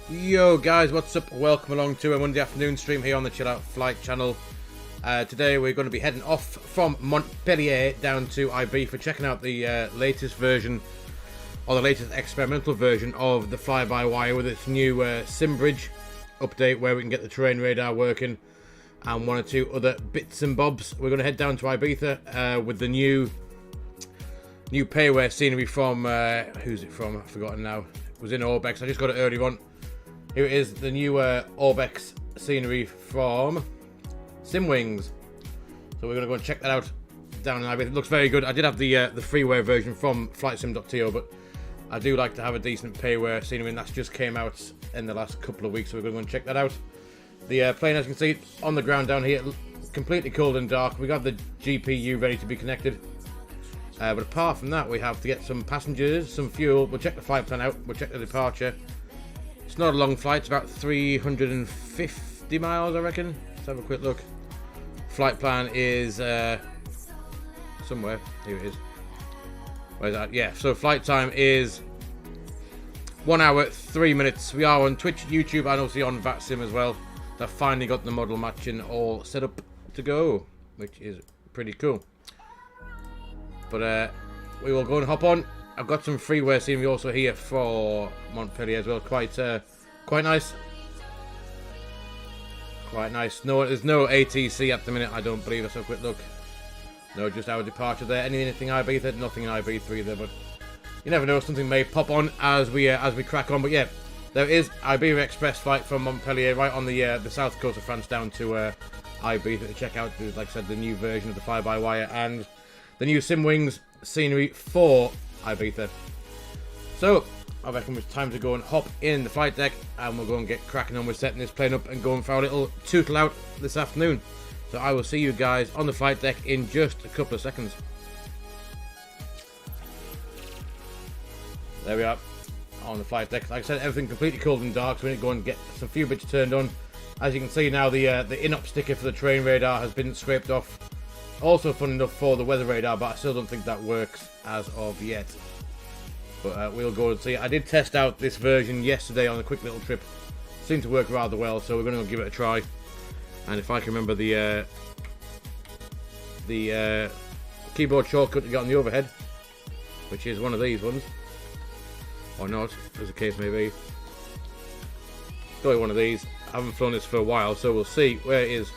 Yo guys, what's up? Welcome along to a Monday afternoon stream here on the Chill Out Flight channel. Today we're going to be heading off from Montpellier down to Ibiza, checking out the latest version, or the latest experimental version of the Fly By Wire with its new sim bridge update, where we can get the terrain radar working and one or two other bits and bobs. We're going to head down to Ibiza with the new payware scenery from who's it from? I've forgotten now. It was in Orbx. I just got it earlier on. Here it is, the new Orbx scenery from Simwings. So we're going to go and check that out down in Ibiza. It looks very good. I did have the freeware version from flightsim.to, but I do like to have a decent payware scenery, and that's just came out in the last couple of weeks, so we're going to go and check that out. The plane, as you can see, on the ground down here, completely cold and dark. We got the GPU ready to be connected. But apart from that, we have to get some passengers, some fuel. We'll check the flight plan out. We'll check the departure. It's not a long flight. It's about 350 miles, I reckon. Let's have a quick look. Flight plan is somewhere. Here it is. Where's that? Yeah, so flight time is 1 hour, 3 minutes. We are on Twitch, YouTube, and also on VATSIM as well. I've finally got the model matching all set up to go, which is pretty cool. But we will go and hop on. I've got some freeware scenery also here for Montpellier as well. Quite nice. Quite nice. No, there's no ATC at the minute, I don't believe. Let's have a quick look. No, just our departure there. Anything Ibiza? Nothing in Ibiza either. But you never know, something may pop on as we crack on. But yeah, there is Ibiza Express flight from Montpellier right on the south coast of France down to Ibiza to check out, like I said, the new version of the Fly By Wire and the new Simwings scenery for Ibiza. So I reckon it's time to go and hop in the flight deck, and we'll go and get cracking on with setting this plane up and going for our little tootle out this afternoon. So I will see you guys on the flight deck in just a couple of seconds. There we are on the flight deck. Like I said, everything completely cold and dark, so we need to go and get some few bits turned on. As you can see now, the in-up sticker for the terrain radar has been scraped off. Also fun enough for the weather radar, but I still don't think that works as of yet. But we'll go and see. I did test out this version yesterday on a quick little trip. Seemed to work rather well, so we're going to give it a try. And if I can remember the keyboard shortcut to get on the overhead, which is one of these ones, or not, as the case may be. Probably one of these. I haven't flown this for a while, so we'll see where it is.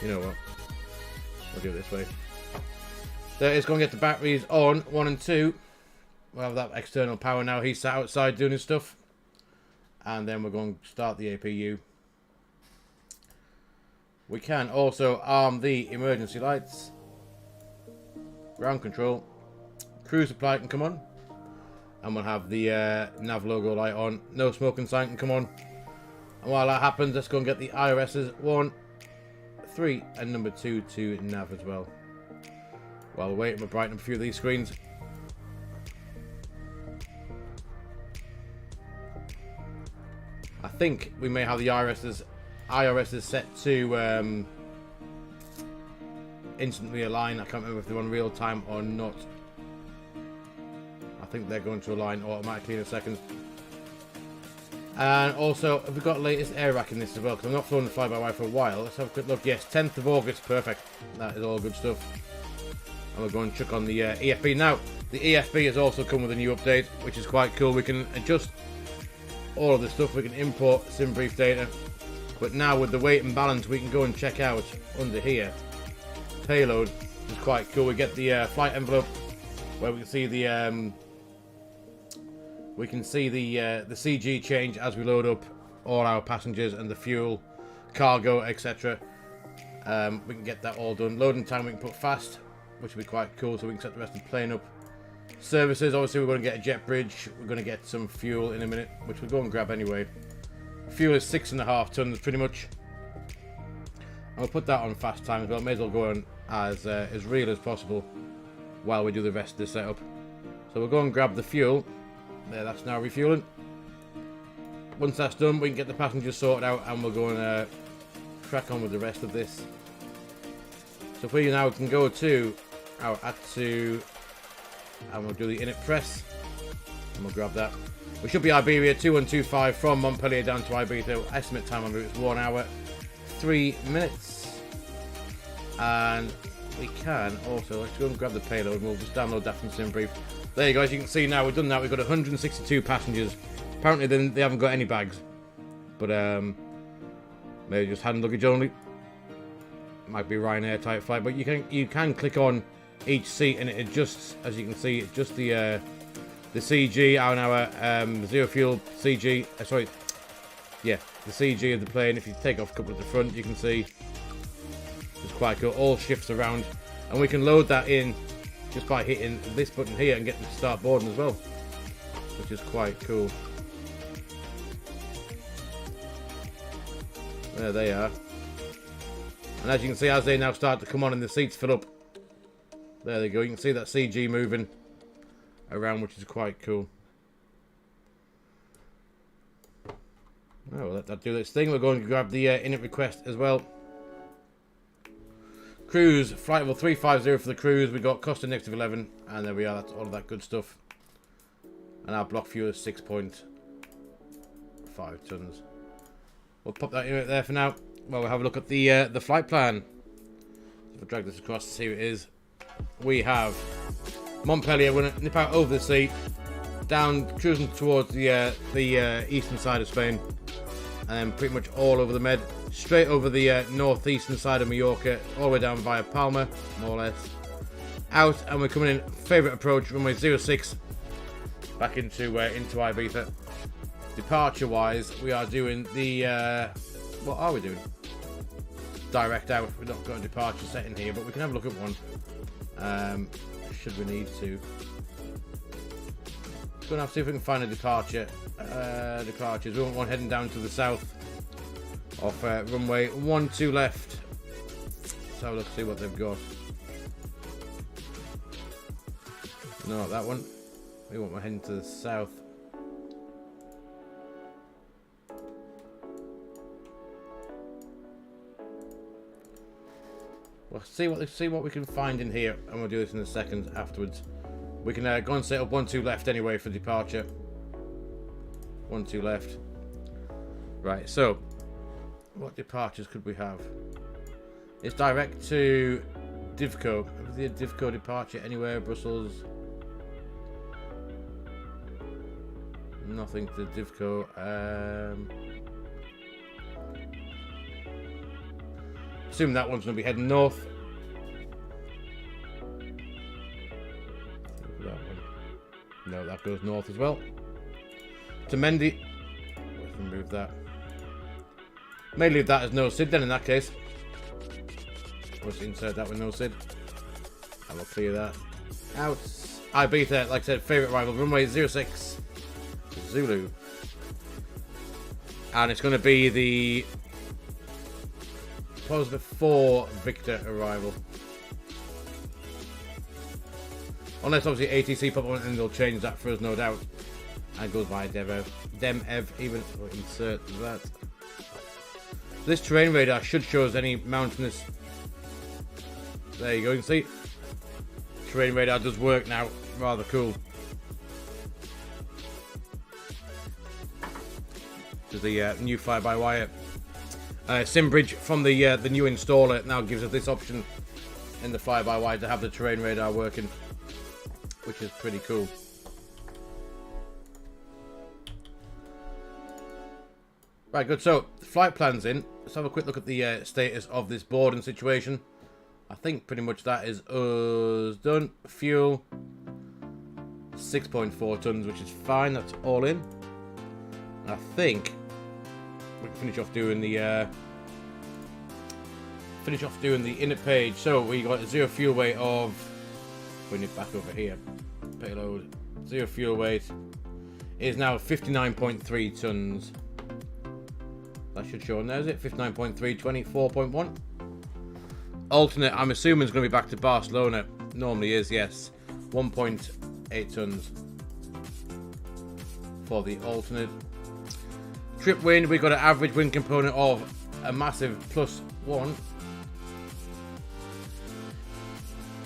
You know what? We'll do it this way. There it's going to get the batteries on 1 and 2. We'll have that external power now. He's sat outside doing his stuff. And then we're going to start the APU. We can also arm the emergency lights. Ground control. Cruise supply can come on. And we'll have the nav logo light on. No smoking sign can come on. And while that happens, let's go and get the IRSs 1, 3 and number 2 to nav as well. While we're waiting, we'll brighten up a few of these screens. I think we may have the IRSs set to instantly align. I can't remember if they're on real time or not. I think they're going to align automatically in a second. And also, have we got latest air rack in this as well? Because I'm not flying the Fly By Wire for a while. Let's have a quick look. Yes, 10th of August. Perfect. That is all good stuff. And we'll go and chuck on the EFB. Now, the EFB has also come with a new update, which is quite cool. We can adjust all of the stuff. We can import sim brief data. But now with the weight and balance, we can go and check out under here. Payload, which is quite cool. We get the flight envelope, where we can see the CG change as we load up all our passengers and the fuel, cargo, etc. We can get that all done. Loading time we can put fast, which will be quite cool, so we can set the rest of the plane up. Services, obviously we're going to get a jet bridge. We're going to get some fuel in a minute, which we'll go and grab anyway. Fuel is 6.5 tons pretty much. And we'll put that on fast time as well. May as well go on as real as possible while we do the rest of the setup. So we'll go and grab the fuel. There, that's now refueling. Once that's done, we can get the passengers sorted out, and we'll go and crack on with the rest of this. So if we now can go to our add to, and we'll do the init press, and we'll grab that. We should be Iberia 2125 from Montpellier down to Ibiza. Estimate time on route is 1 hour 3 minutes. And we can also, let's go and grab the payload and we'll just download that from SimBrief. There you go, as you can see now, we've done that. We've got 162 passengers. Apparently they haven't got any bags, but maybe just hand luggage only. Might be Ryanair type flight, but you can click on each seat and it adjusts. As you can see, it's just the CG, our zero fuel CG. Sorry, yeah, the CG of the plane. If you take off a couple at the front, you can see it's quite cool. All shifts around, and we can load that in just by hitting this button here and getting to start boarding as well, which is quite cool. There they are. And as you can see, as they now start to come on and the seats fill up, there they go. You can see that CG moving around, which is quite cool. Oh, we'll let that do its thing. We're going to grab the init request as well. Cruise, flight level 350 for the cruise. We got cost of -11, and there we are. That's all of that good stuff. And our block fuel is 6.5 tons. We'll pop that in there for now. Well, we'll have a look at the flight plan. If I drag this across to see what it is, we have Montpellier. We're gonna nip out over the sea, down cruising towards the eastern side of Spain, and then pretty much all over the Med, straight over the northeastern side of Mallorca, all the way down via Palma, more or less, out, and we're coming in favourite approach, runway 06, back into Ibiza. Departure wise, we are doing the what are we doing? Direct out. We've not got a departure set in here, but we can have a look at one. Should we need to? We're gonna have to see if we can find a departure. Departures. We want one heading down to the south off runway 12 left. So let's see what they've got. No, not that one. We want one heading to the south. We'll see what we can find in here, and we'll do this in a second afterwards. We can go and set up 12 left anyway for departure. 12 left. Right, so what departures could we have? It's direct to Divco. Is there a Divco departure anywhere? Brussels? Nothing to Divco. Assume that one's going to be heading north. That one. No, that goes north as well. To Mendy. Let's remove that. May leave that as no SID then in that case. Let's insert that with no SID. And we'll clear that out. Ibiza, like I said, favourite arrival. Runway 06 Zulu. And it's going to be the positive 4 Victor arrival. Unless obviously ATC pop on and they'll change that for us, no doubt. And it goes by Demev even. We'll insert that. This terrain radar should show us any mountainous. There you go, you can see. Terrain radar does work now. Rather cool. This is the new Fly By Wire SimBridge from the new installer. Now gives us this option in the Fly By Wire to have the terrain radar working, which is pretty cool. Right, good. So the flight plan's in. Let's have a quick look at the status of this boarding situation. I think pretty much that is us done. Fuel 6.4 tons, which is fine. That's all in. And I think we can finish off doing the inner page. So we got a zero fuel weight of. Bring it back over here. Payload. Zero fuel weight is now 59.3 tons. That should show on there, is it? 59.3, 24.1. Alternate, I'm assuming it's going to be back to Barcelona. Normally is, yes. 1.8 tons for the alternate. Trip wind, we've got an average wind component of a massive +1.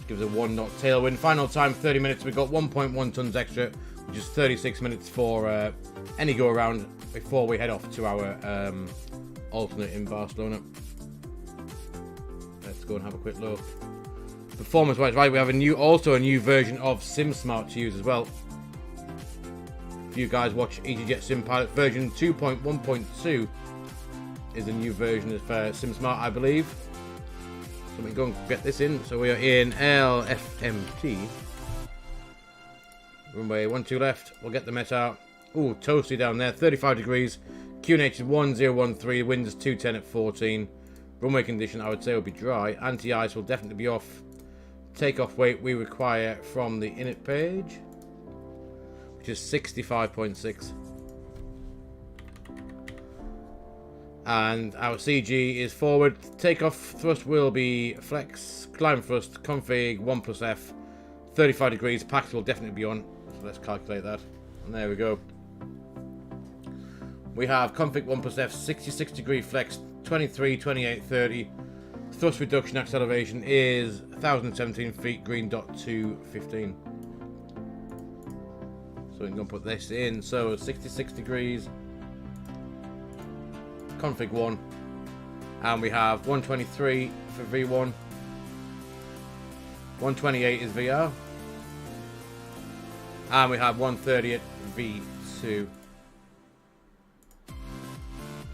Gives a 1 knot tailwind. Final time 30 minutes. We've got 1.1 tons extra, which is 36 minutes for any go around before we head off to our alternate in Barcelona. Let's go and have a quick look. Performance wise, right, we have also a new version of SimSmart to use as well. If you guys watch EasyJet Sim Pilot, version 2.1.2 is a new version of SimSmart, I believe. So we go and get this in. So we are in LFMT. Runway 12 left. We'll get the Met out. Ooh, toasty down there. 35 degrees. QNH is 1013. Wind is 210 at 14. Runway condition, I would say, will be dry. Anti-ice will definitely be off. Takeoff weight we require from the init page, which is 65.6. And our CG is forward. Takeoff thrust will be flex. Climb thrust, config 1+F. 35 degrees. Pax will definitely be on. So let's calculate that. And there we go. We have config 1+F, 66 degree flex, 23, 28, 30. Thrust reduction acceleration is 1,017 feet, green dot 215. So we can put this in. So 66 degrees, config 1, and we have 123 for V1, 128 is VR, and we have 130 at V2.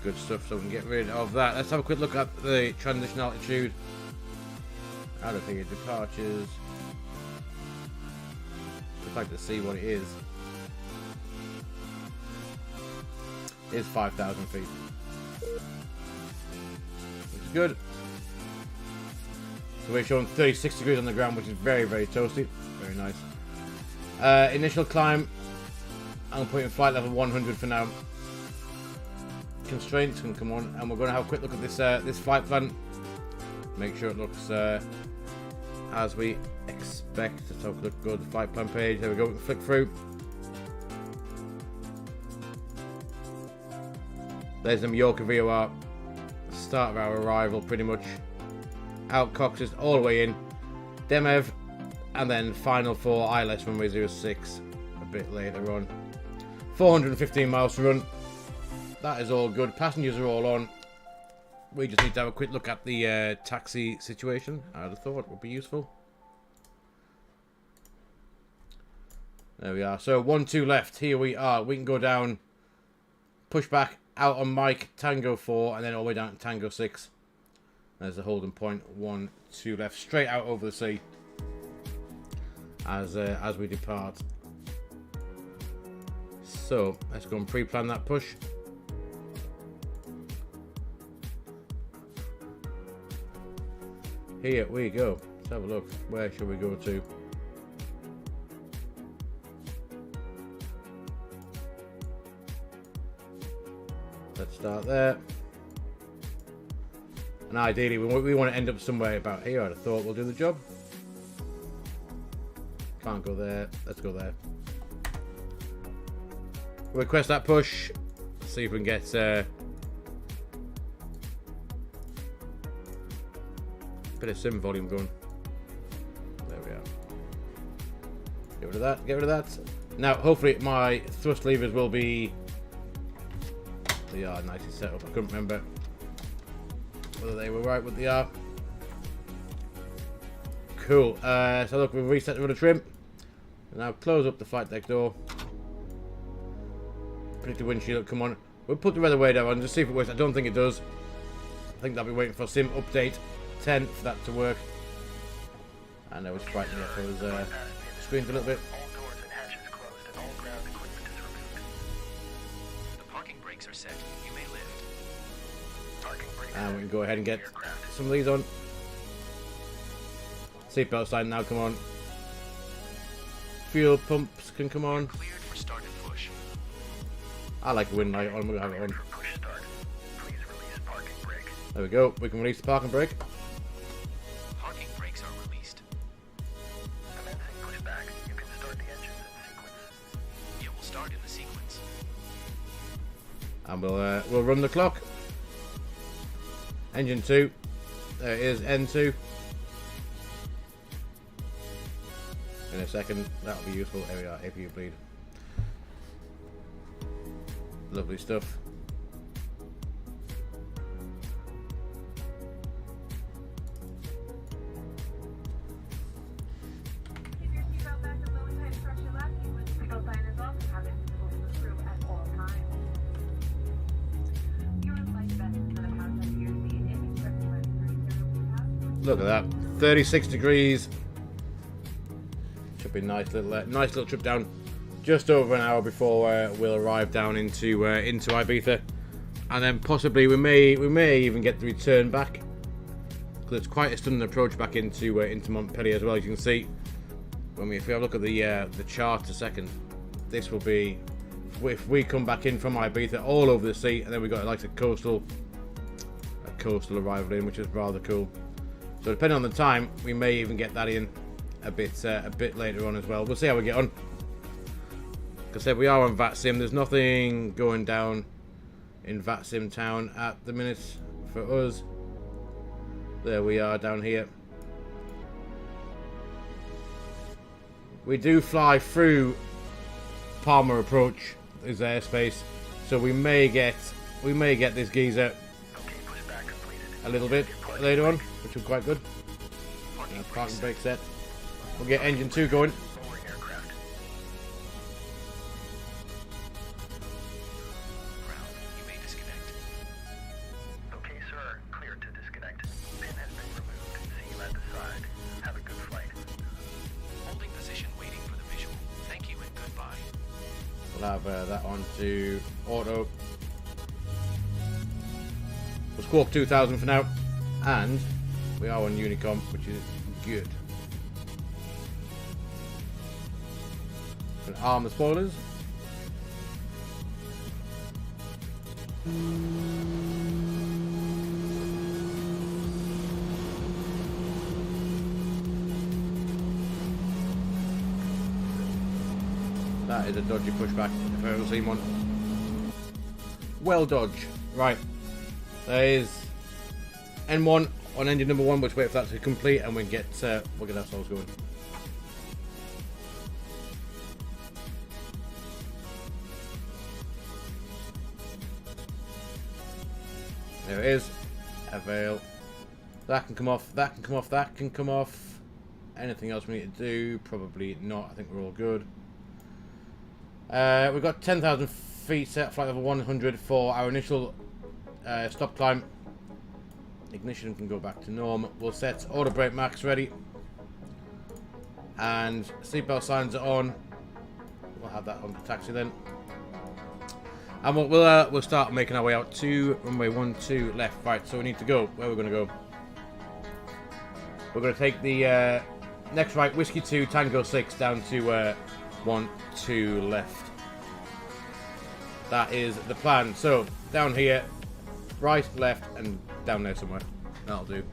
Good stuff, so we can get rid of that. Let's have a quick look at the transition altitude. Out of here, departures. I'd like to see what it is. It's 5,000 feet. Which is good. So we're showing 36 degrees on the ground, which is very, very toasty. Very nice. Initial climb. I'm putting flight level 100 for now. Constraints can come on, and we're going to have a quick look at this this flight plan. Make sure it looks as we expect. Let's have a quick go to the flight plan page. There we go. We can flick through. There's the Mallorca VOR. Start of our arrival, pretty much. Out Cox's all the way in. Demev, and then final for ILS runway 06 a bit later on. 415 miles to run. That is all good. Passengers are all on. We just need to have a quick look at the taxi situation. I'd have thought it would be useful. There we are. So 1-2 left. Here we are. We can go down, push back out on Mike, Tango 4, and then all the way down to Tango 6. There's the holding point. 1-2 left. Straight out over the sea as we depart. So let's go and pre-plan that push. Here we go. Let's have a look. Where should we go to? Let's start there. And ideally, we want to end up somewhere about here. I'd have thought we'll do the job. Can't go there. Let's go there. Request that push. See if we can get bit of sim volume going. There we are. Get rid of that. Get rid of that. Now, hopefully, my thrust levers will be. They are nicely set up. I couldn't remember whether they were right with the R. Cool. So look, we've reset the rudder trim. Now close up the flight deck door. Predict the windshield. Come on. We'll put the weather radar on just see if it works. I don't think it does. I think they'll be waiting for sim update 10 for that to work. I know it's frightening it for his screens a little bit. All doors and hatches closed and all ground equipment is removed. The parking brakes are set. You may lift. Parking brakes. And we can go ahead and get some of these on. Seatbelt sign now, come on. Fuel pumps can come on. Cleared for start and push. I like the wind light on, we'll have it on. Push start. Please release parking brake. There we go, we can release the parking brake. Parking brakes are released. Commencing pushback. You can start the engines in sequence. It will start in the sequence. And we'll run the clock. Engine 2. There it is, N2. In a second, that'll be useful. There we are, if you bleed. Lovely stuff. Keep your seatbelt back as low and tight across your lap. Keep the seatbelt sign is off and have it visible to the crew at all times. Your life vest is going to pass under your seat if you trip to let Look at that, 36 degrees. Should be a nice little trip down. Just over an hour before we'll arrive down into Ibiza, and then possibly we may even get the return back, because it's quite a stunning approach back into Montpellier as well. As you can see, if we have a look at the chart a second, this will be, if we come back in from Ibiza, all over the sea, and then we got like a coastal arrival in, which is rather cool. So depending on the time, we may even get that in a bit later on as well. We'll see how we get on. Like I said, we are on VATSIM. There's nothing going down in VATSIM town at the minute for us. There we are down here. We do fly through Palmer Approach, is airspace, so we may get this geezer a little bit later on, which is quite good. Parking brake set. We'll get engine 2 going. We'll have that on to auto. We'll squawk 2000 for now, and we are on Unicom, which is good. Gonna arm the spoilers. That is a dodgy pushback if I've ever seen one. Well dodge. Right. There is N1 on engine number 1. We'll wait for that to complete and we'll get ourselves going. There it is. Avail. That can come off. That can come off. That can come off. Anything else we need to do? Probably not. I think we're all good. We've got 10,000 feet set, flight level 100 for our initial stop climb. Ignition can go back to norm. We'll set auto brake max ready, and seatbelt signs are on. We'll have that on the taxi then, and we'll start making our way out to runway 12 left. Right, so we need to go. Where we're going to go? We're going to take the next right, Whiskey 2 Tango 6 down to 12 left. That is the plan. So down here, right, left, and down there somewhere. That'll do.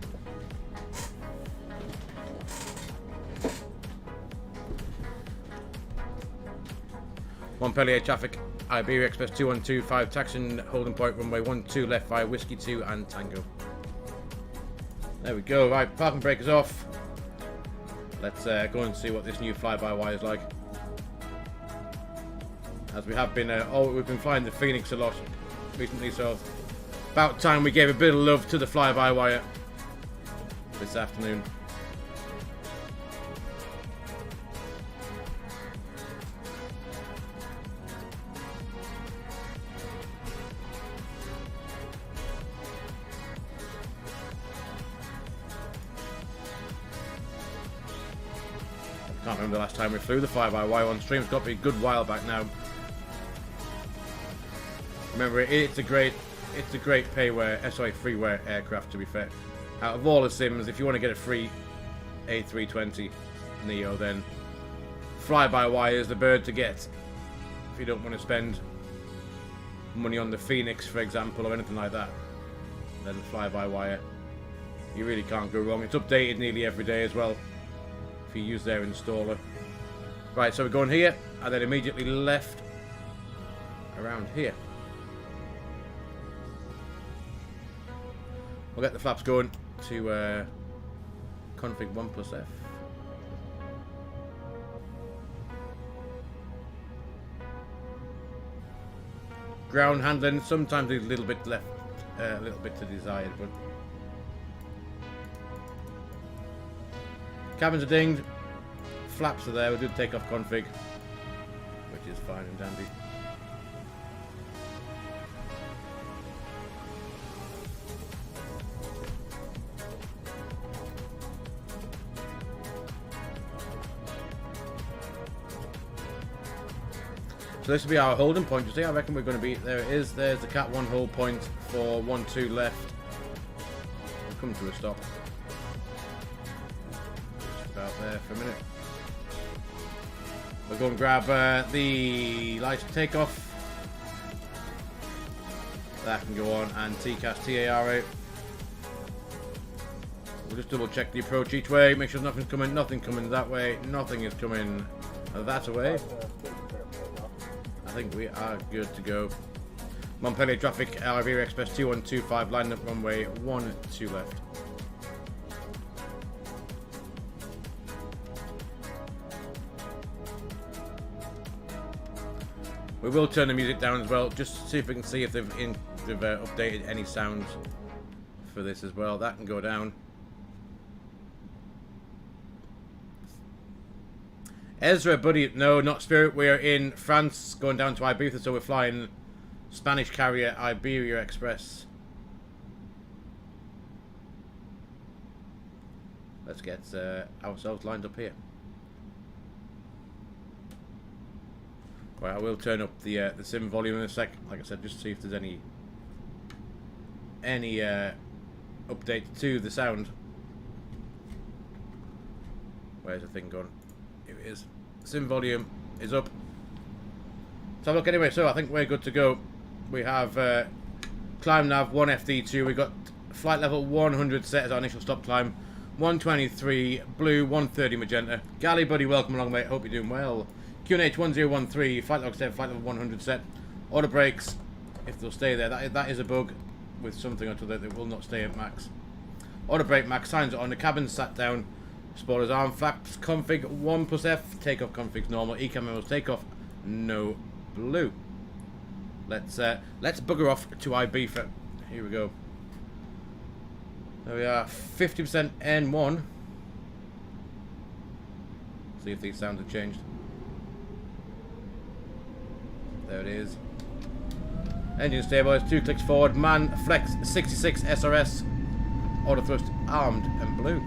Montpellier traffic, Iberia Express 2125, taxiing holding point runway 12 left via Whiskey 2 and Tango. There we go. Right, parking brake is off. Let's go and see what this new fly-by-wire is like. As we have been, we've been flying the Phoenix a lot recently, so about time we gave a bit of love to the fly-by-wire this afternoon. I can't remember the last time we flew the fly-by-wire on stream. It's got to be a good while back now. Remember, it's a great freeware aircraft, to be fair. Out of all the sims, if you want to get a free A320 Neo, then fly-by-wire is the bird to get. If you don't want to spend money on the Phoenix, for example, or anything like that, then fly-by-wire, you really can't go wrong. It's updated nearly every day as well, if you use their installer. Right, so we're going here, and then immediately left around here. We'll get the flaps going to config 1+F. ground handling. Sometimes a little bit left, a little bit to desired, but cabins are dinged, flaps are there. We did take off config, which is fine and dandy. So this will be our holding point. You see, I reckon we're going to be, there it is, there's the Cat 1 hold point for 1-2 left. We'll come to a stop. Just about there for a minute. We'll go and grab the lights to take off. That can go on, and TCAS TAR8. We'll just double check the approach each way, make sure nothing's coming, nothing coming that way, nothing is coming that way. I think we are good to go. Montpellier traffic, Iberia Express 2125, line up runway 12 left. We will turn the music down as well, just to see if we can see if they've updated any sounds for this as well. That can go down. Ezra, buddy, no, not Spirit. We're in France, going down to Ibiza, so we're flying Spanish carrier Iberia Express. Let's get ourselves lined up here. Right, I will turn up the sim volume in a sec. Like I said, just to see if there's any update to the sound. Where's the thing gone? Here it is. Sim volume is up. So look, anyway, so I think we're good to go. We have climb nav 1 FD2. We got flight level 100 set as our initial stop climb. 123 blue, 130 magenta. Galley buddy, welcome along, mate. Hope you're doing well. QNH 1013, flight log set, flight level 100 set. Auto brakes, if they'll stay there. That is a bug with something or other that will not stay at max. Auto brake max, signs are on. The cabin sat down. Spoilers arm, flaps config 1+F, takeoff config's normal, ECAM memos takeoff, no blue. Let's bugger off to Ibiza. Here we go. There we are, 50% N1. See if these sounds have changed. There it is. Engine stabilized, 2 clicks forward, man flex 66 SRS, auto thrust armed and blue.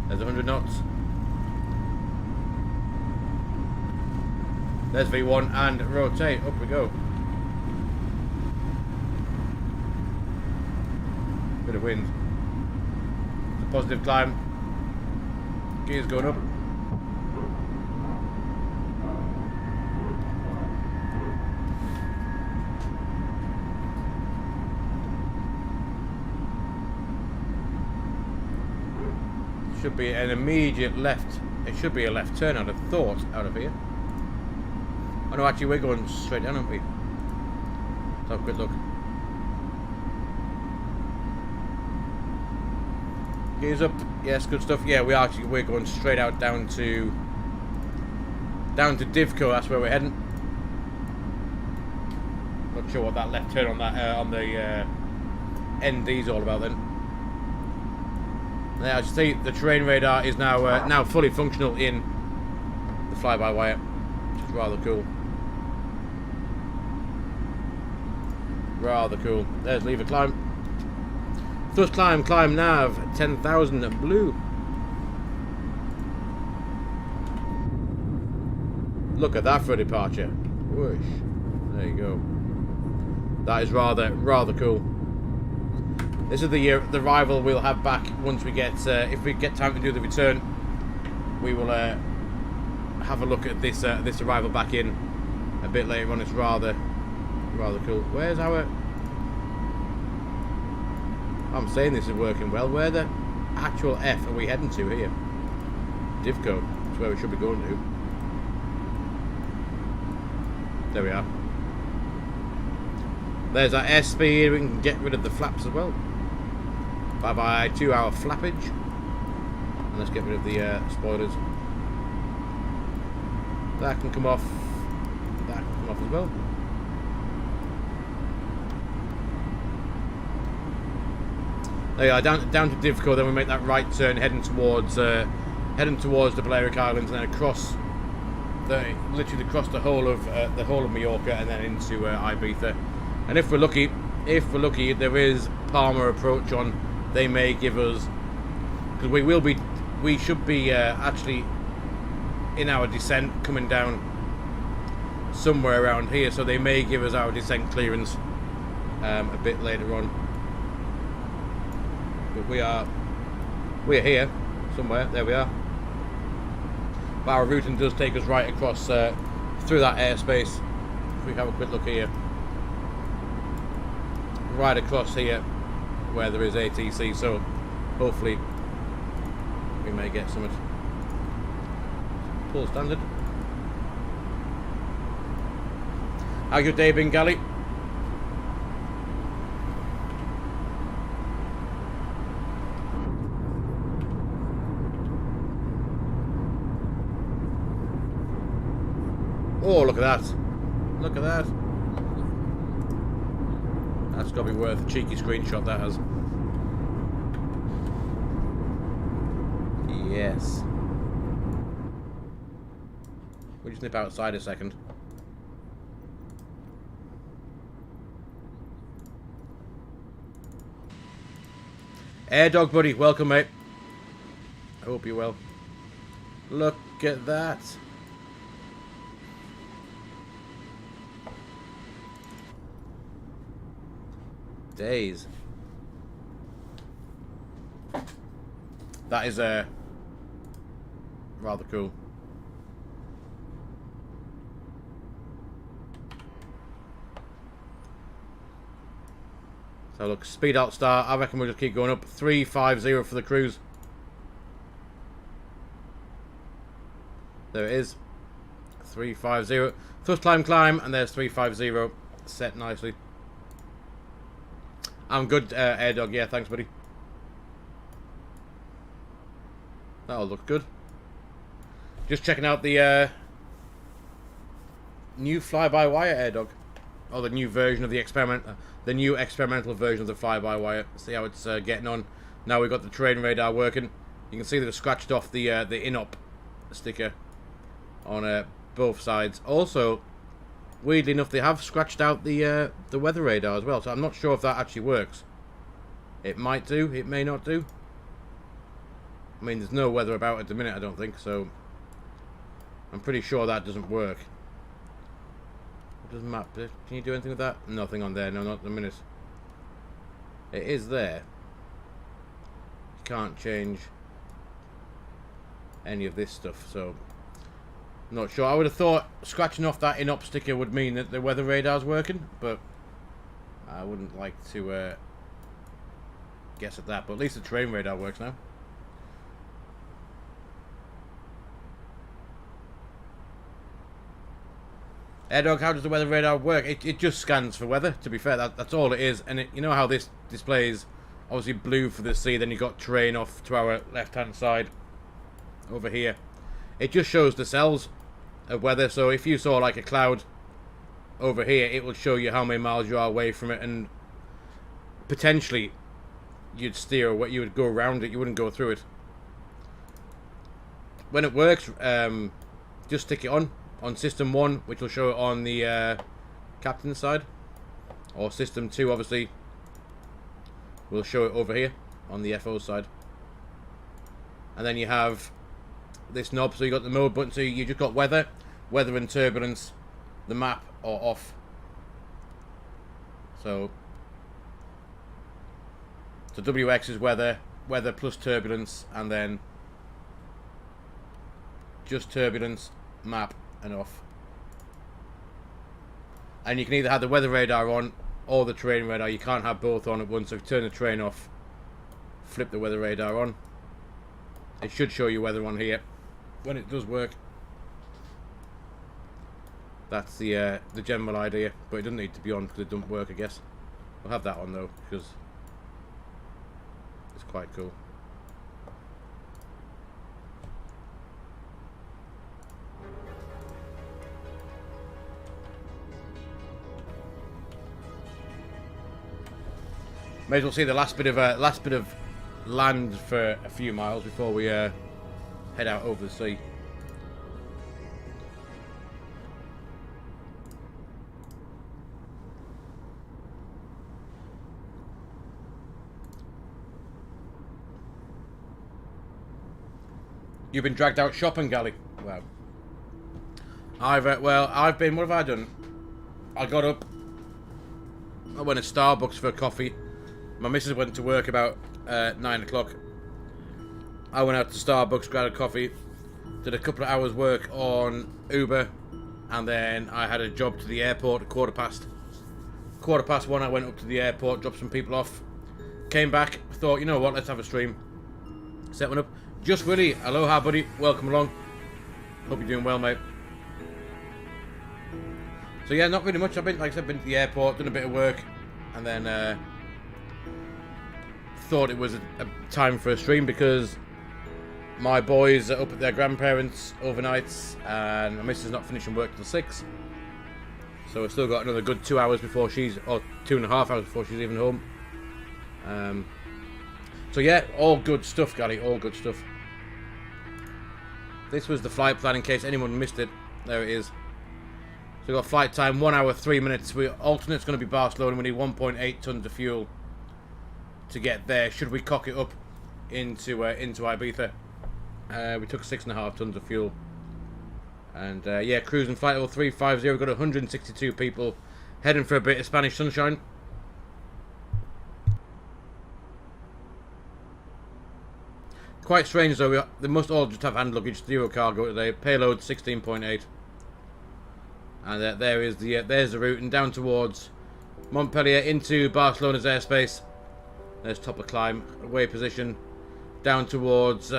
There's 100 knots. There's V1 and rotate. Up we go. Bit of wind. It's a positive climb. Gears going up. Should be an immediate left. It should be a left turn, I'd have thought, out of here. Oh no, actually we're going straight down, aren't we? Let's have a quick look. Gears up. Yes, good stuff. Yeah, we're going straight out down to Divco. That's where we're heading. Not sure what that left turn on that on the ND's all about then. Now, as you see, the terrain radar is now fully functional in the fly-by-wire, which is rather cool. Rather cool. There's lever climb. Thrust climb, climb nav, 10,000 blue. Look at that for a departure. Whoosh. There you go. That is rather cool. This is the rival we'll have back once we get, if we get time to do the return, we will have a look at this this arrival back in a bit later on. It's rather cool. Where's our? I'm saying this is working well. Where the actual F are we heading to here? Divco. That's where we should be going to. There we are. There's our airspeed. We can get rid of the flaps as well. Bye-bye 2-hour flappage. And let's get rid of the spoilers. That can come off. That can come off as well. There you are, down to difficult. Then we make that right turn, heading towards the Balearic Islands, and then across, literally across the whole of Mallorca, and then into Ibiza. And if we're lucky, there is Palma approach on. They may give us, because we should be actually in our descent coming down somewhere around here, so they may give us our descent clearance a bit later on. But we're here somewhere. There we are. But our routing does take us right across through that airspace. If we have a quick look here, right across here where there is ATC. So hopefully we may get something. Full standard. How's your day been, Gally? Oh, look at that. Look at that. That's got to be worth a cheeky screenshot, that has. Yes. We'll just nip outside a second. Air Dog Buddy, welcome, mate. I hope you're well. Look at that. Days. That is rather cool. So look, speed out start. I reckon we'll just keep going up. 350 for the cruise. There it is. 350. Thrust climb, and there's 350 set nicely. I'm good, Air Dog. Yeah, thanks, buddy. That'll look good. Just checking out the new Fly By Wire, Air Dog, or the new version of the new experimental version of the Fly By Wire. See how it's getting on. Now we've got the terrain radar working. You can see that it's scratched off the in-op sticker on both sides. Also, weirdly enough, they have scratched out the weather radar as well, so I'm not sure if that actually works. It might do, it may not do. I mean, there's no weather about at the minute, I don't think, so I'm pretty sure that doesn't work. It doesn't map. Can you do anything with that? Nothing on there, no, not at the minute. It is there. You can't change any of this stuff, so not sure. I would have thought scratching off that in-op sticker would mean that the weather radar's working, but I wouldn't like to guess at that. But at least the terrain radar works now. Air Dog, how does the weather radar work? It just scans for weather, to be fair. That's all it is. And you know how this displays obviously blue for the sea, then you've got terrain off to our left-hand side over here. It just shows the cells of weather. So if you saw like a cloud over here, it will show you how many miles you are away from it, and potentially you'd steer away, you would go around it, you wouldn't go through it. When it works, just stick it on system 1, which will show it on the captain's side, or system 2 obviously will show it over here on the FO side. And then you have this knob, so you got the mode button, so you just got weather and turbulence, the map, or off. So WX is weather plus turbulence, and then just turbulence, map, and off. And you can either have the weather radar on or the terrain radar. You can't have both on at once. So if you turn the terrain off, flip the weather radar on, it should show you weather on here when it does work. That's the general idea, but it doesn't need to be on because it doesn't work, I guess. We'll have that on though, because it's quite cool. May as well see the last bit of land for a few miles before we head out over the sea. You've been dragged out shopping, Gally. Wow. I've been. What have I done? I got up. I went to Starbucks for a coffee. My missus went to work about 9 o'clock. I went out to Starbucks, grabbed a coffee, did a couple of hours work on Uber, and then I had a job to the airport at quarter past 1. I went up to the airport, dropped some people off, came back, thought, you know what, let's have a stream. Set one up. Just Willie, aloha buddy, welcome along. Hope you're doing well, mate. So yeah, not really much. I've been, like I said, been to the airport, done a bit of work, and then thought it was a time for a stream because my boys are up at their grandparents' overnights, and my missus is not finishing work till 6. So we've still got another good 2 hours before she's, or 2.5 hours before she's even home. So yeah, all good stuff, Gary, all good stuff. This was the flight plan in case anyone missed it. There it is. So we've got flight time 1 hour 3 minutes. Alternate's going to be Barcelona. We need 1.8 tons of fuel to get there. Should we cock it up into Ibiza? We took 6.5 tons of fuel. And yeah, cruising flight level 350. We've got 162 people heading for a bit of Spanish sunshine. Quite strange though, they must all just have hand luggage, 0 cargo today. Payload 16.8. And there is there's the route, and down towards Montpellier into Barcelona's airspace. There's top of climb, away position, down towards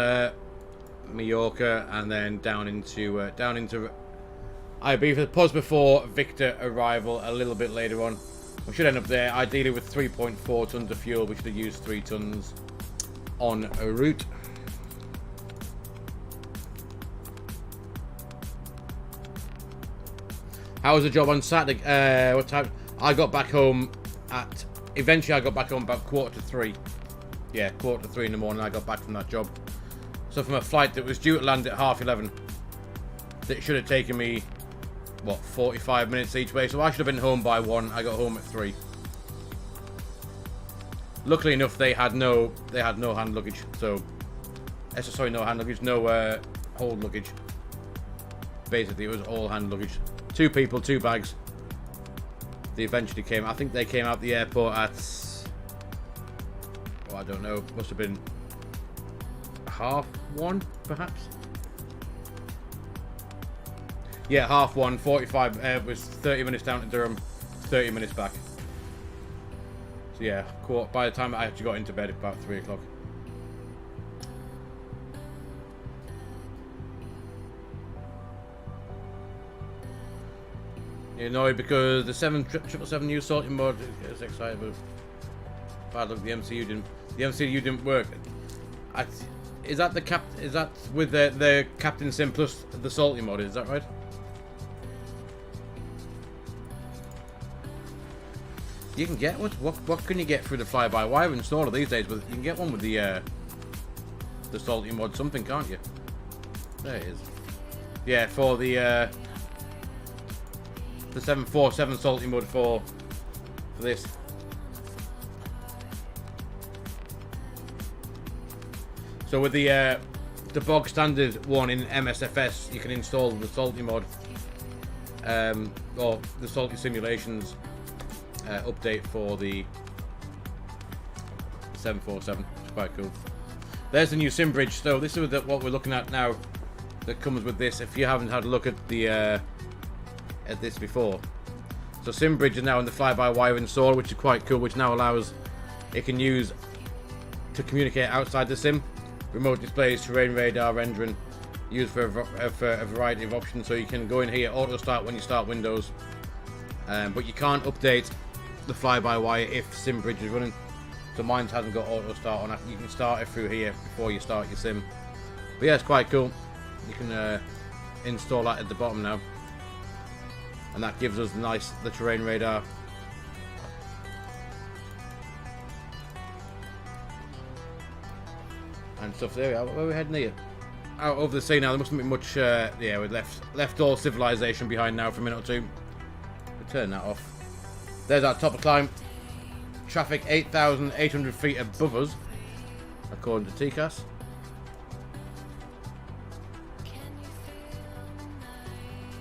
Mallorca, and then down into Ibiza. Pause before Victor arrival a little bit later on. We should end up there, ideally with 3.4 tons of fuel. We should have used 3 tons on a route. How was the job on Saturday? What time? I got back home at... Eventually I got back home about 2:45. Yeah, 2:45 in the morning I got back from that job. So from a flight that was due to land at 11:30, that should have taken me, what, 45 minutes each way. So I should have been home by 1. I got home at 3. Luckily enough, they had no hand luggage. So, sorry, no hand luggage, no hold luggage. Basically, it was all hand luggage. 2 people, 2 bags. They eventually came. I think they came out the airport at, oh, I don't know. Must have been 1:30, perhaps. Yeah, 1:30. 45. It was 30 minutes down to Durham, 30 minutes back. So yeah, by the time I actually got into bed, about 3 o'clock. You're annoyed because the 777 new sorting mode is excited, but bad luck. The MCU didn't work. Is that the Is that with the Captain Sim plus the salty mod? Is that right? You can get what can you get through the Fly By Wire installer these days? You can get one with the salty mod something, can't you? There it is. Yeah, for the 747 salty mod for this. So with the bog standard one in MSFS, you can install the salty mod or the salty simulations update for the 747. It's quite cool. There's the new sim bridge. So this is what we're looking at now. That comes with this. If you haven't had a look at the at this before, so sim bridge is now in the Fly By Wire installer, which is quite cool. Which now allows it can use to communicate outside the sim. Remote displays, terrain radar rendering, used for a variety of options. So you can go in here, auto start when you start Windows, but you can't update the fly-by-wire if SimBridge is running. So mine hasn't got auto start on it. You can start it through here before you start your sim. But yeah, it's quite cool. You can install that at the bottom now, and that gives us the terrain radar. And stuff. There we are. Where are we heading here? Out over the sea now. There mustn't be much. Yeah, we left all civilization behind now for a minute or two. We'll turn that off. There's our top of climb. Traffic 8,800 feet above us, according to TCAS.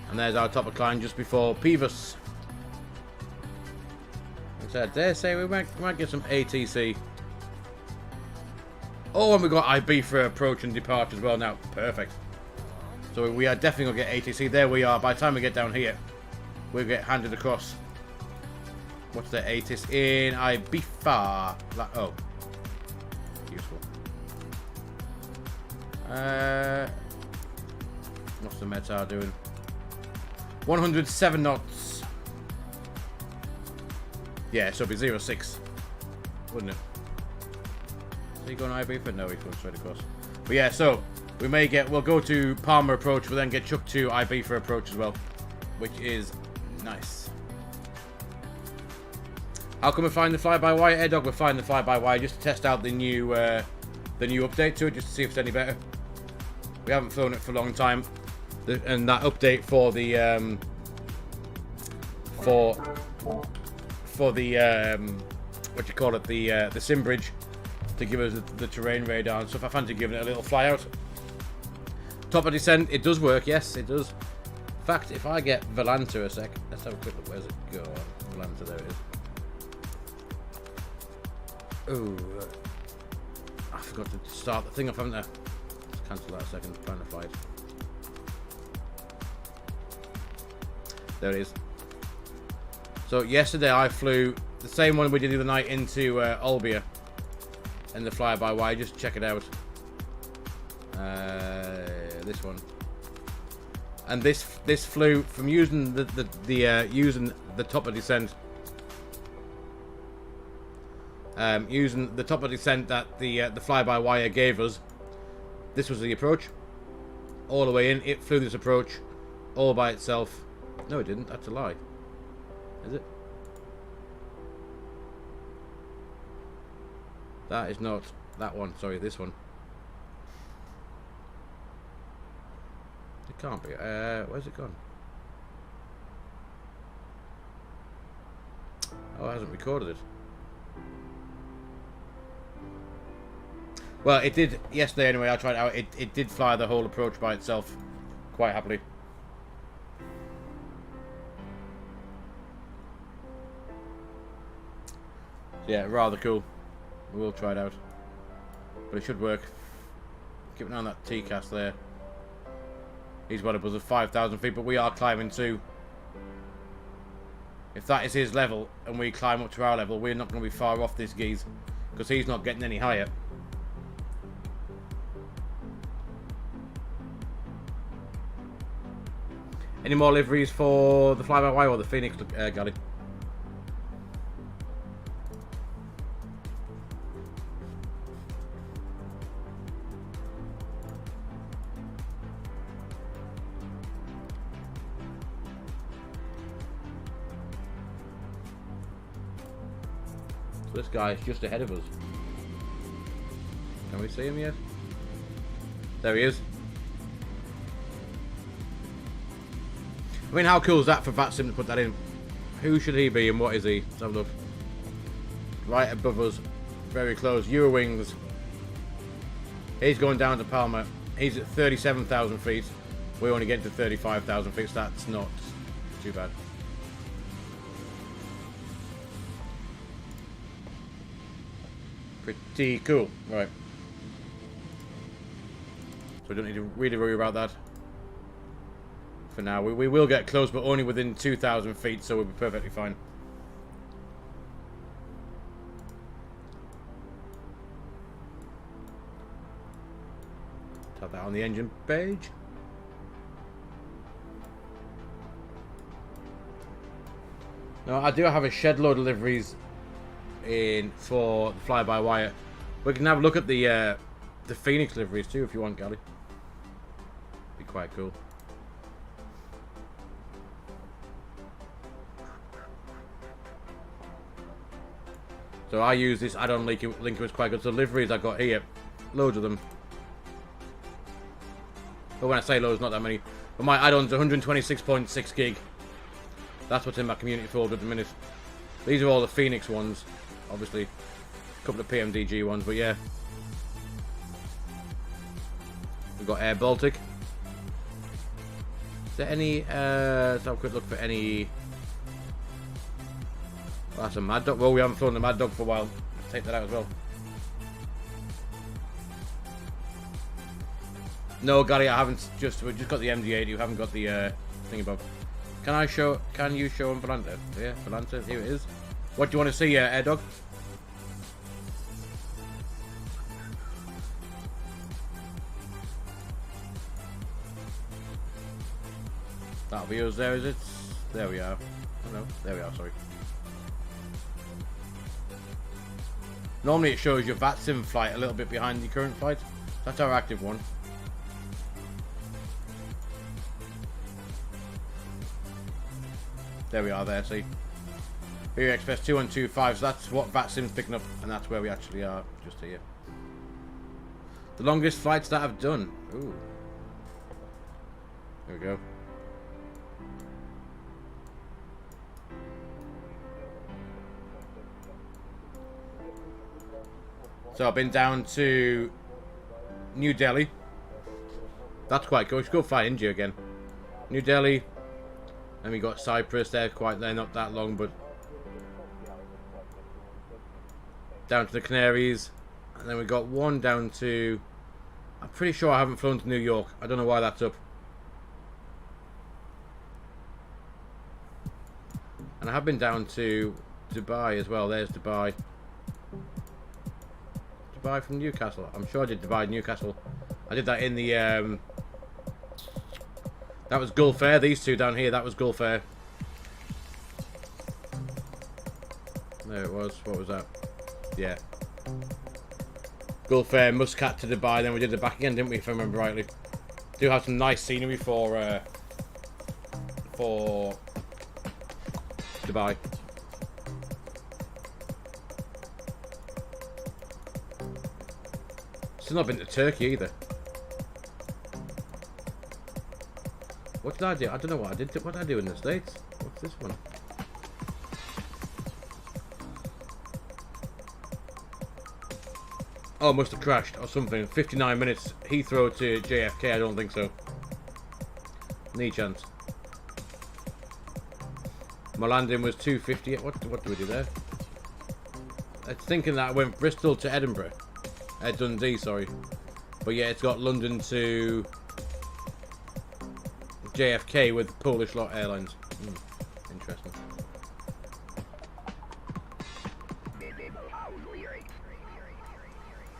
And there's our top of climb just before Peeves. So I dare say we might get some ATC. Oh, and we got Ibiza approach and departure as well now. Perfect. So we are definitely going to get ATC. There we are. By the time we get down here, we'll get handed across. What's the ATC in Ibiza? Oh. Useful. What's the METAR doing? 107 knots. Yeah, so it'd be 06. Wouldn't it? Is he going Ibiza? No, he's going straight across. But yeah, so we'll go to Palmer approach, we'll then get chucked to Ibiza approach as well, which is nice. How can we find the fly-by-wire? AirDog, we'll find the fly-by-wire just to test out the new update to it, just to see if it's any better. We haven't flown it for a long time, and that update for the what you call it, the SimBridge, to give us the terrain radar and stuff. I fancy giving it a little fly out. Top of descent, it does work, yes, it does. In fact, if I get Volanta a sec, let's have a quick look. Where's it go? Volanta, there it is. Oh, I forgot to start the thing off, haven't I? Let's cancel that a second. I'm trying to fly it. There it is. So yesterday I flew the same one we did the other night into Olbia and the fly-by-wire. Just check it out. This one. And this flew from using using the top of descent. Using the top of descent that the fly-by-wire gave us. This was the approach. All the way in, it flew this approach all by itself. No, it didn't. That's a lie. Is it? That is not that one. Sorry, this one. It can't be. Where's it gone? Oh, it hasn't recorded it. Well, it did yesterday anyway. I tried it out. It did fly the whole approach by itself quite happily. Yeah, rather cool. We'll try it out. But it should work. Keep an eye on that TCAS there. He's well above 5,000 feet, but we are climbing too. If that is his level and we climb up to our level, we're not going to be far off this geese, because he's not getting any higher. Any more liveries for the fly-by-wire or the Phoenix galley? So this guy is just ahead of us. Can we see him yet? There he is. I mean, how cool is that for VATSIM to put that in? Who should he be and what is he? Let's have a look. Right above us. Very close. Eurowings. He's going down to Palma. He's at 37,000 feet. We only get to 35,000 feet, so that's not too bad. Pretty cool. Right. So we don't need to really worry about that. For now, we will get close, but only within 2,000 feet, so we'll be perfectly fine. Let's Got that on the engine page. Now, I do have a shed load of liveries in for the Fly By Wire. We can have a look at the Phoenix liveries too if you want, Gally. Be quite cool. So I use this add-on linker, it's quite good. So liveries I got here, loads of them. But when I say loads, not that many. But my add-on's 126.6 gig. That's what's in my community folder at the minute. These are all the Phoenix ones, obviously. A couple of PMDG ones, but yeah. We've got Air Baltic. Is there any, let's have a quick look for any... Well, that's a Mad Dog. Well, we haven't flown the Mad Dog for a while. Let's take that out as well. No, Gary, I haven't. We just got the MD-80. You haven't got the thing above. Can you show him Volante? Yeah, Volante. Here it is. What do you want to see, Air Dog? That'll be us there, is it? There we are. Oh no, there we are, sorry. Normally it shows your VATSIM flight a little bit behind the current flight. That's our active one. There we are there, see. Here Express 2125, so that's what VATSIM's picking up, and that's where we actually are, just here. The longest flights that I've done. Ooh. There we go. So I've been down to New Delhi. That's quite cool. We should go fly India again. New Delhi. And we got Cyprus there, quite there, not that long, but down to the Canaries. And then we got one down to, I'm pretty sure I haven't flown to New York. I don't know why that's up. And I have been down to Dubai as well. There's Dubai. Dubai from Newcastle. I'm sure I did Dubai, Newcastle. I did that in the that was Gulf Air. These two down here, that was Gulf Air. There it was. What was that? Yeah. Gulf Air, Muscat to Dubai. Then we did it back again, didn't we? If I remember rightly. Do have some nice scenery for Dubai. Still not been to Turkey either. What did I do? I don't know what I did. What did I do in the States? What's this one? Oh, must have crashed or something. 59 minutes. Heathrow to JFK. I don't think so. Any chance? My landing was 250. What do we do there? I was thinking that I went Bristol to Edinburgh. Dundee, sorry. But yeah, it's got London to JFK with Polish Lot Airlines. Interesting.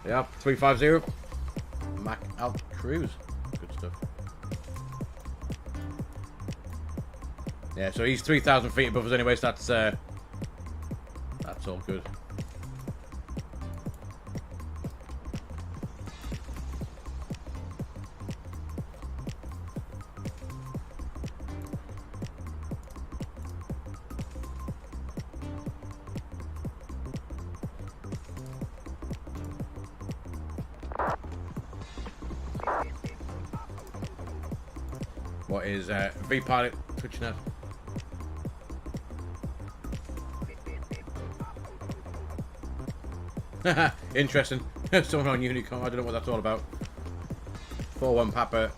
Yeah, 350. Mac out cruise. Good stuff. Yeah, so he's 3,000 feet above us anyway, so that's all good. What is V-Pilot twitching out? Interesting. Someone on Unicom. I don't know what that's all about. 4-1 Papa.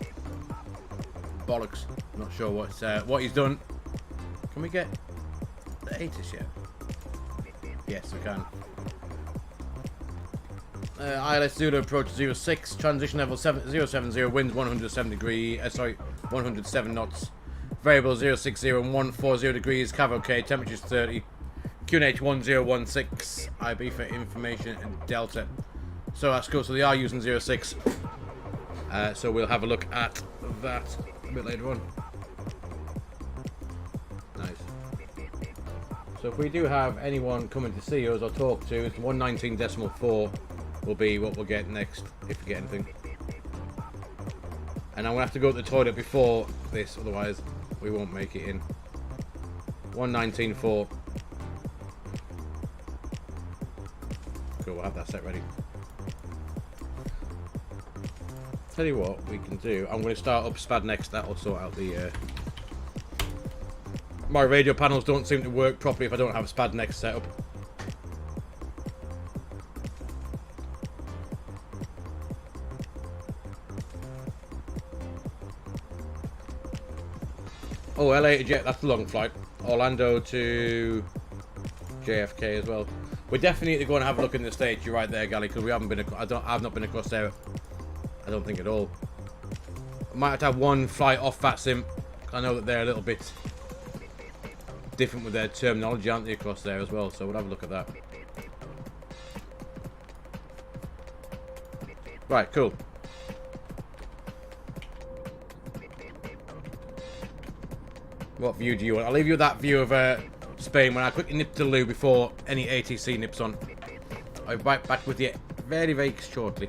Bollocks. Not sure what he's done. Can we get the ATIS yet? Yes, we can. ILS Zulu approach 06. Transition level 070. Winds 107 degrees. 107 knots. Variable 060 and 140 degrees. Cav OK. Temperatures 30. QNH 1016. IB for information and Delta. So that's cool. So they are using 06. So we'll have a look at that a bit later on. Nice. So if we do have anyone coming to see us or talk to us, 119.4 will be what we'll get next, if we get anything. And I'm going to have to go to the toilet before this, otherwise we won't make it in. 119.4. Cool, we'll have that set ready. Tell you what we can do, I'm going to start up SPAD next, that'll sort out the... My radio panels don't seem to work properly if I don't have SPAD next set up. Oh, LA to Jet, that's the long flight. Orlando to JFK as well. We definitely need to go and have a look in the States. You're right there, Gally, because we haven't been. I've not been across there. I don't think at all. I might have to have one flight off VATSIM. I know that they're a little bit different with their terminology, aren't they, across there as well? So we'll have a look at that. Right, cool. What view do you want? I'll leave you that view of Spain when I quickly nip to the loo before any ATC nips on. I'll be right back with you very, very shortly.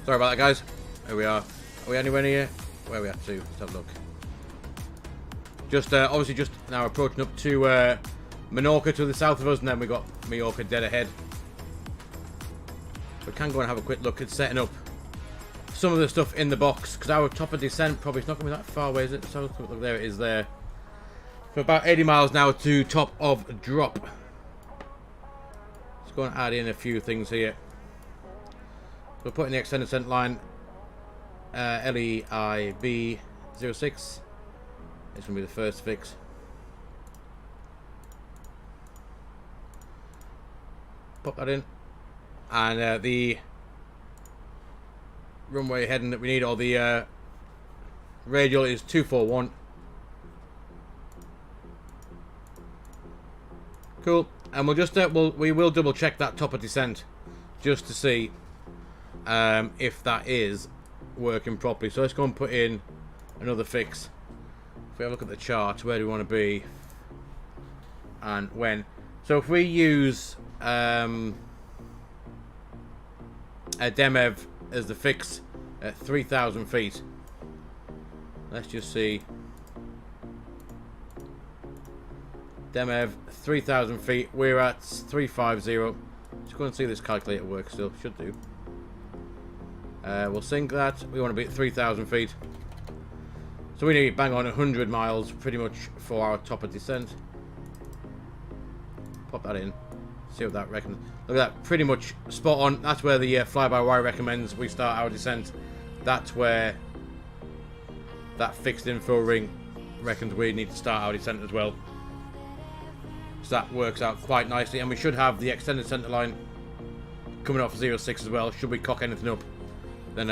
Sorry about that, guys. Here we are. Are we anywhere near? Where are we at to? Let's have a look. Just obviously just now approaching up to Menorca to the south of us, and then we got Mallorca dead ahead. We can go and have a quick look at setting up some of the stuff in the box, because our top of descent probably is not going to be that far away, is it? So look, there it is there. For about 80 miles now to top of drop. Let's go and add in a few things here. We'll put in the extended descent line LEIB 06. It's going to be the first fix. Pop that in. And the runway heading that we need, or the radial, is 241. Cool. And we'll just we will double check that top of descent just to see if that is working properly. So let's go and put in another fix. If we have a look at the chart, where do we want to be and when? So if we use a Demev as the fix at 3,000 feet, let's just see. Demev 3,000 feet, we're at 350. Just go and see this calculator work still. Should do. We'll sync that. We want to be at 3,000 feet. So we need bang on 100 miles pretty much for our top of descent. Pop that in. See what that reckons. Look at that. Pretty much spot on. That's where the Fly By Wire recommends we start our descent. That's where that fixed info ring reckons we need to start our descent as well. So that works out quite nicely. And we should have the extended center line coming off 06 as well. Should we cock anything up, then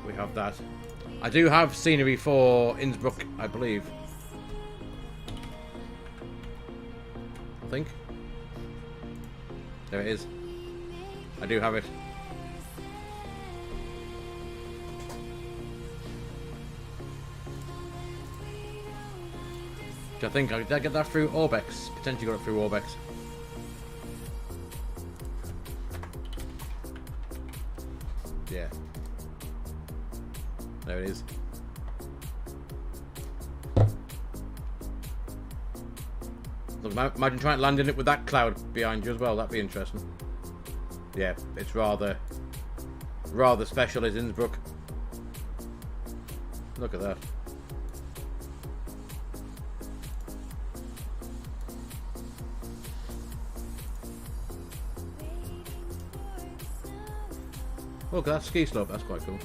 we have that. I do have scenery for Innsbruck, I believe. I think. There it is. I do have it. I think did I get that through Orbx? Potentially got it through Orbx. Yeah. There it is. Look, imagine trying to land in it with that cloud behind you as well. That'd be interesting. Yeah, it's rather special, is Innsbruck. Look at that. Look at that ski slope. That's quite cool.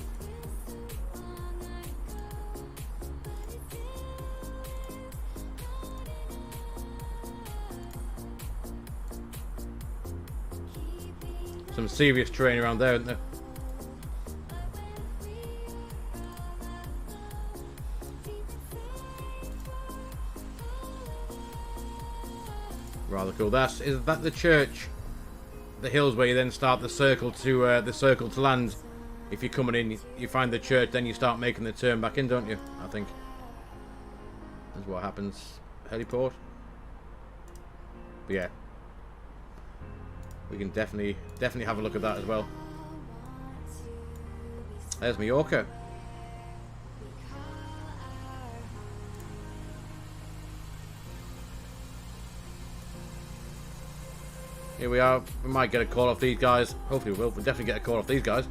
Some serious terrain around there, isn't there? Rather cool. Is that the church? The hills where you then start the circle to land. If you're coming in, you find the church, then you start making the turn back in, don't you? I think that's what happens. Heliport. But yeah, we can definitely have a look at that as well. There's Mallorca. Here we are. We might get a call off these guys. Hopefully we will. We'll definitely get a call off these guys.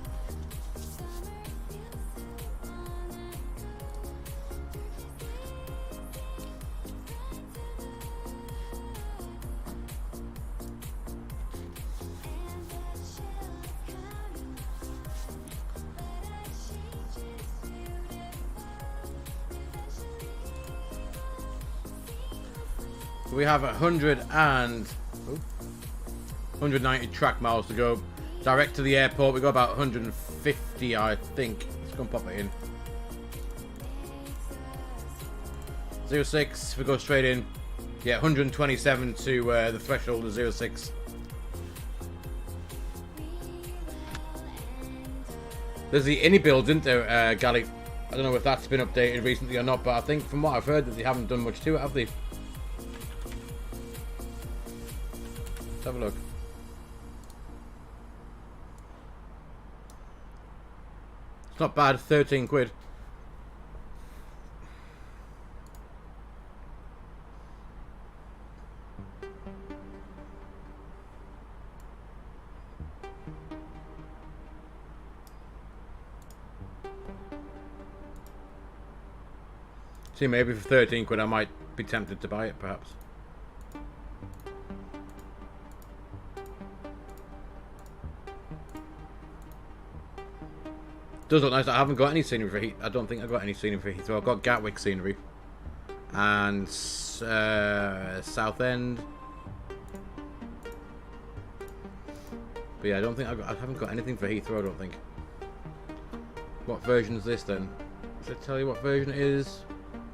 We have 190 track miles to go. Direct to the airport, we got about 150, I think. Let's go and pop it in. 06, we go straight in. Yeah, 127 to the threshold of 06. There's the innie build, isn't there, Gally? I don't know if that's been updated recently or not, but I think from what I've heard that they haven't done much to it, have they? Let's have a look. It's not bad, 13 quid. See, maybe for 13 quid I might be tempted to buy it, perhaps. Does look nice. I haven't got any scenery for Heath. I don't think I've got any scenery for Heathrow. I've got Gatwick scenery. And Southend. But yeah, I don't think I haven't got anything for Heathrow, I don't think. What version is this then? Does it tell you what version it is?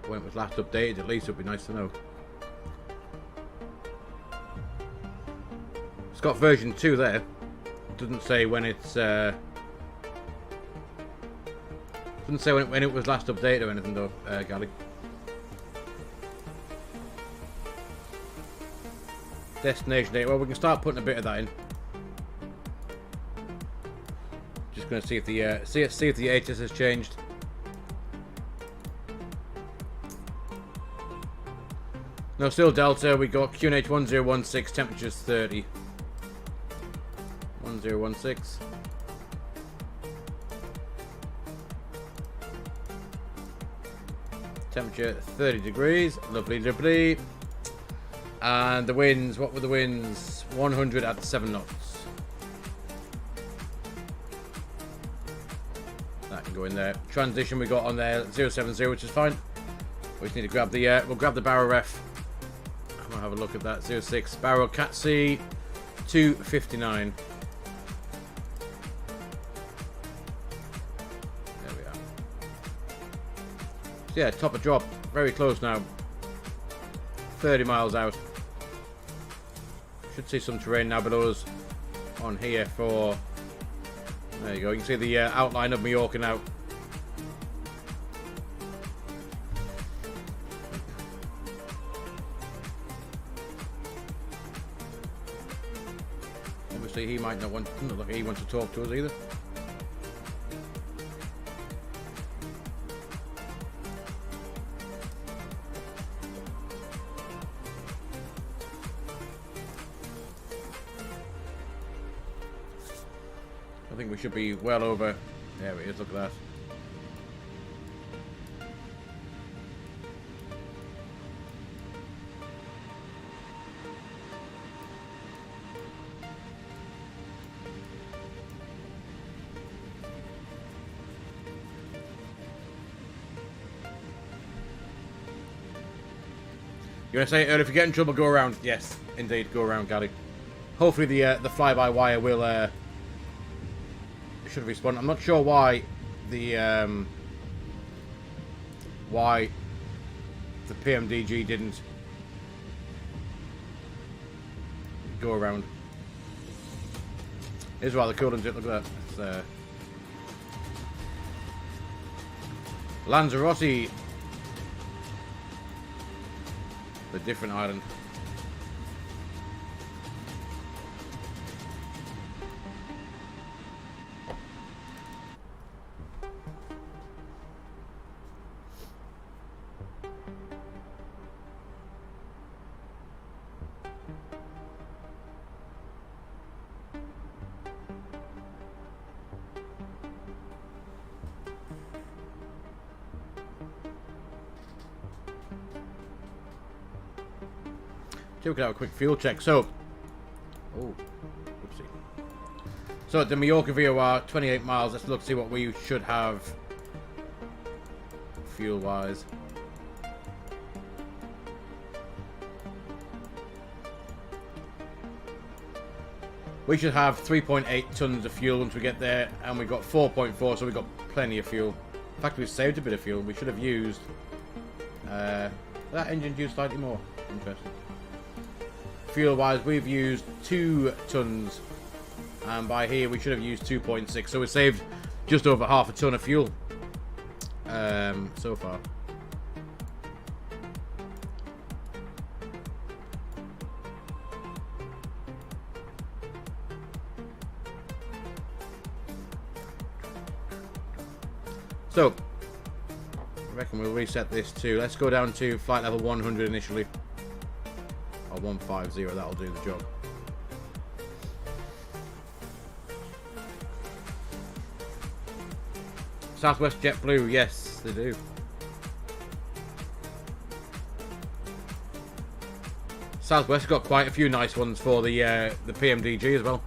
When it was last updated, at least it would be nice to know. It's got version 2 there. It doesn't say when it's doesn't say when it was last updated or anything though, Gally. Destination date. Well, we can start putting a bit of that in. Just going to see if the see if the HS has changed. No, still Delta. We got QNH 1016. Temperatures 30. 1016. Temperature 30 degrees. Lovely, lovely. And the winds, what were the winds? 100 at 7 knots. That can go in there. Transition we got on there 070, which is fine. We just need to grab the we'll grab the barrel ref. I'm gonna have a look at that. 06 barrel cat C 259. Yeah, top of drop. Very close now. 30 miles out. Should see some terrain now below us on here for... There you go. You can see the outline of Mallorca now. Obviously he might not want... Doesn't look like he wants to talk to us either. I think we should be well over. There it is, look at that. You want to say, if you get in trouble, go around. Yes, indeed, go around, Gally. Hopefully the fly-by-wire will... should respawn. I'm not sure why the PMDG didn't go around. It's rather cool, isn't it? Look at that. It's, Lanzarote, the different island. We could have a quick fuel check. So, oh, oopsie. So at the Mallorca VOR, 28 miles. Let's look, see what we should have fuel-wise. We should have 3.8 tons of fuel once we get there, and we got 4.4, so we got plenty of fuel. In fact, we saved a bit of fuel. We should have used that engine used slightly more. Interesting. Fuel-wise, we've used 2 tons, and by here we should have used 2.6, so we saved just over half a ton of fuel so far. So, I reckon we'll reset this to, let's go down to flight level 100 initially. Or 150, that'll do the job. Southwest JetBlue, yes, they do. Southwest got quite a few nice ones for the PMDG as well.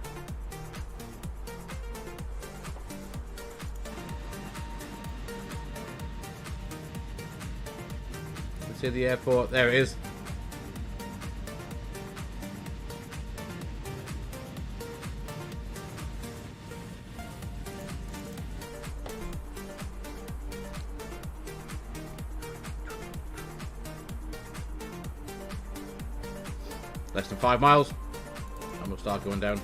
Let's see the airport. There it is. Less than 5 miles, and we'll start going down.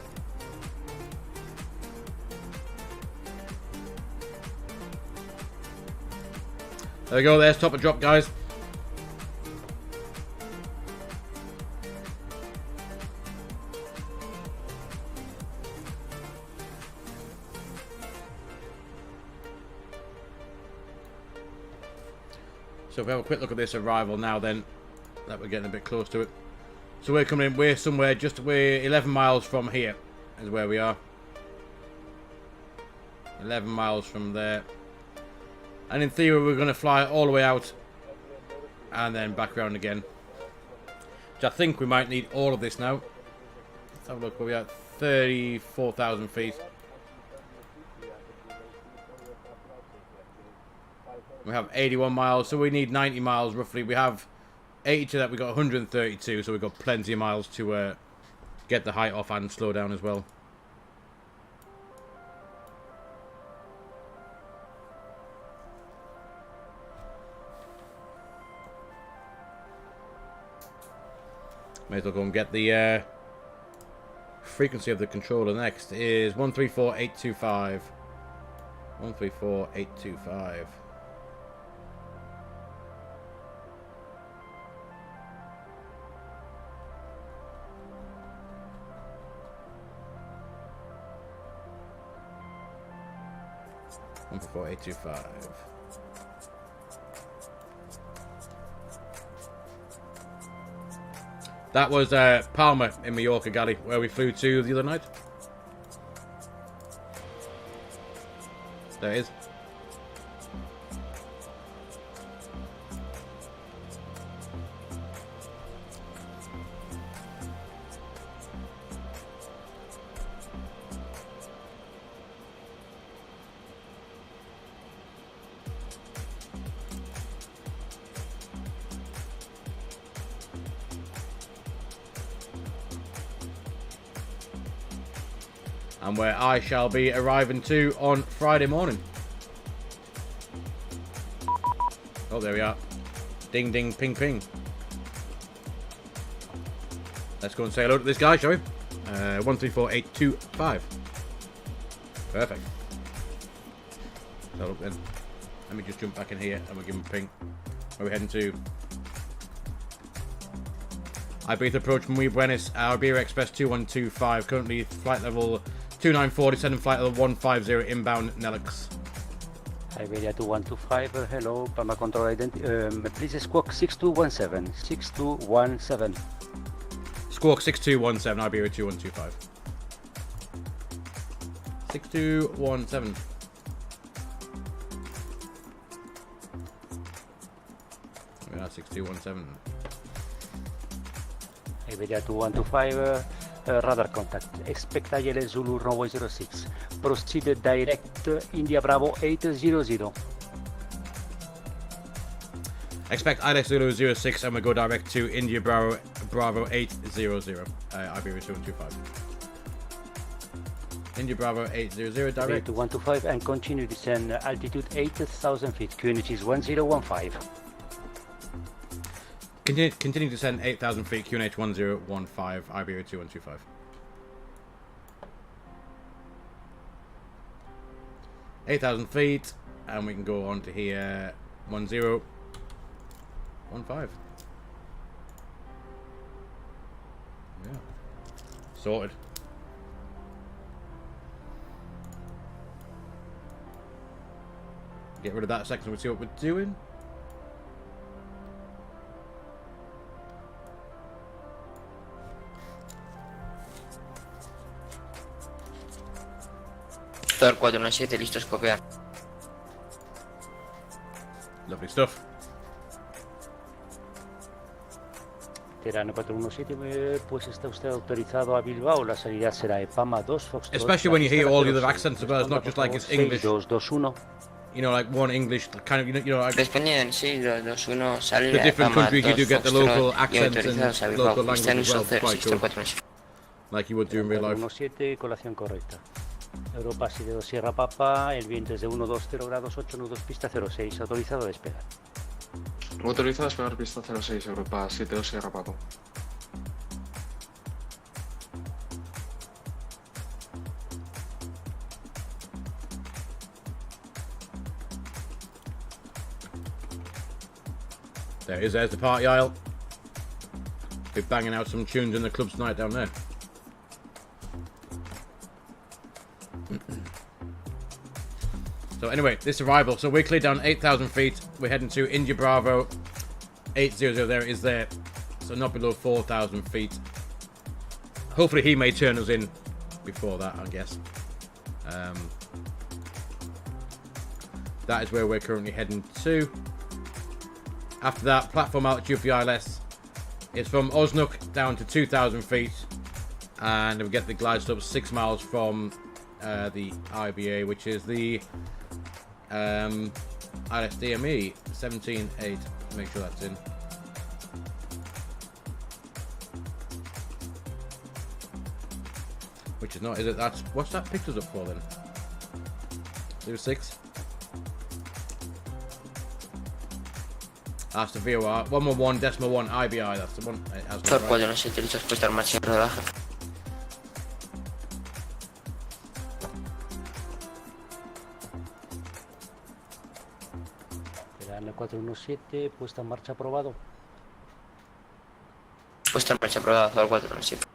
There we go, there's top of drop, guys. So if we have a quick look at this arrival now, then that we're getting a bit close to it. So we're coming in, we're somewhere we're 11 miles from here is where we are. 11 miles from there. And in theory we're going to fly all the way out and then back around again. Which I think we might need all of this now. Let's have a look where we are. 34,000 feet. We have 81 miles, so we need 90 miles roughly. We have 82 that, we got 132, so we've got plenty of miles to get the height off and slow down as well. May as well go and get the frequency of the controller next. Is 134.825. 134.825. Before 825. That was Palma in Mallorca, Galley, where we flew to the other night. There it is. And where I shall be arriving to on Friday morning. Oh, there we are. Ding, ding, ping, ping. Let's go and say hello to this guy, shall we? 134.825. Perfect. So look then. Let me just jump back in here and we'll give him a ping. Where are we heading to? Ibiza approach Muy Buenos, Iberia Express 2125. Currently flight level 2940, sending flight level 150 inbound Nelix. Iberia 2125, hello, Palma Control Identity. Please squawk 6217. 6217. Squawk 6217, Iberia 2125. 6217. We are 6217. Iberia 2125, radar contact. Expect ILS Zulu runway 06. Proceed direct India Bravo 800. Expect ILS Zulu 06 and we go direct to India Bravo 800. Iberia 2125. India Bravo 800 direct. 2125 and continue descend altitude 8,000 feet. QNH is 1015. Continue to send 8,000 feet, QNH 1015, Iberia 2125. $8,000 feet, and we can go on to here 1015. Yeah, sorted. Get rid of that a second. We'll see what we're doing. Thor 417, listo a escopear. Lovely stuff. Terano 417, pues está usted autorizado a Bilbao. La salida será EPAMA 2 Foxtrot. Especially when you hear all the other accents as well. It's not just like it's English. 221. You know, like one English kind of, you know, like Responden, sí, 221, salida the different EPAMA countries you 2 do get the local Foxtrot y accents and autorizados a local Bilbao. Está en language as well. uso 0, Quite listo cool. 417. Like you would do in real life. 417, colación correcta. Europa 72 Sierra Papa, el viento es de 120 grados 8 nudos pista 06, autorizado a despegar. Autorizado a despegar pista 06, Europa 72 Sierra Papa. There it is, there's the party aisle. Be banging out some tunes in the clubs tonight down there. So anyway, this arrival. So we're cleared down 8,000 feet. We're heading to India Bravo 800. There it is there. So not below 4,000 feet. Hopefully he may turn us in before that, I guess. That is where we're currently heading to. After that, platform altitude for the ILS is from Osnook down to 2,000 feet. And we get the glide slope 6 miles from the IBA, which is the ILS-DME 17.8. Make sure that's in. Which is not, is it? That's what's that picked us up for then? 06. That's the VOR 111.1 IBI. That's the one. Thor 417, listo a expuestar máximo rodaje. Terano 417, puesta en marcha aprobado. Puesta en marcha aprobada, Thor 417.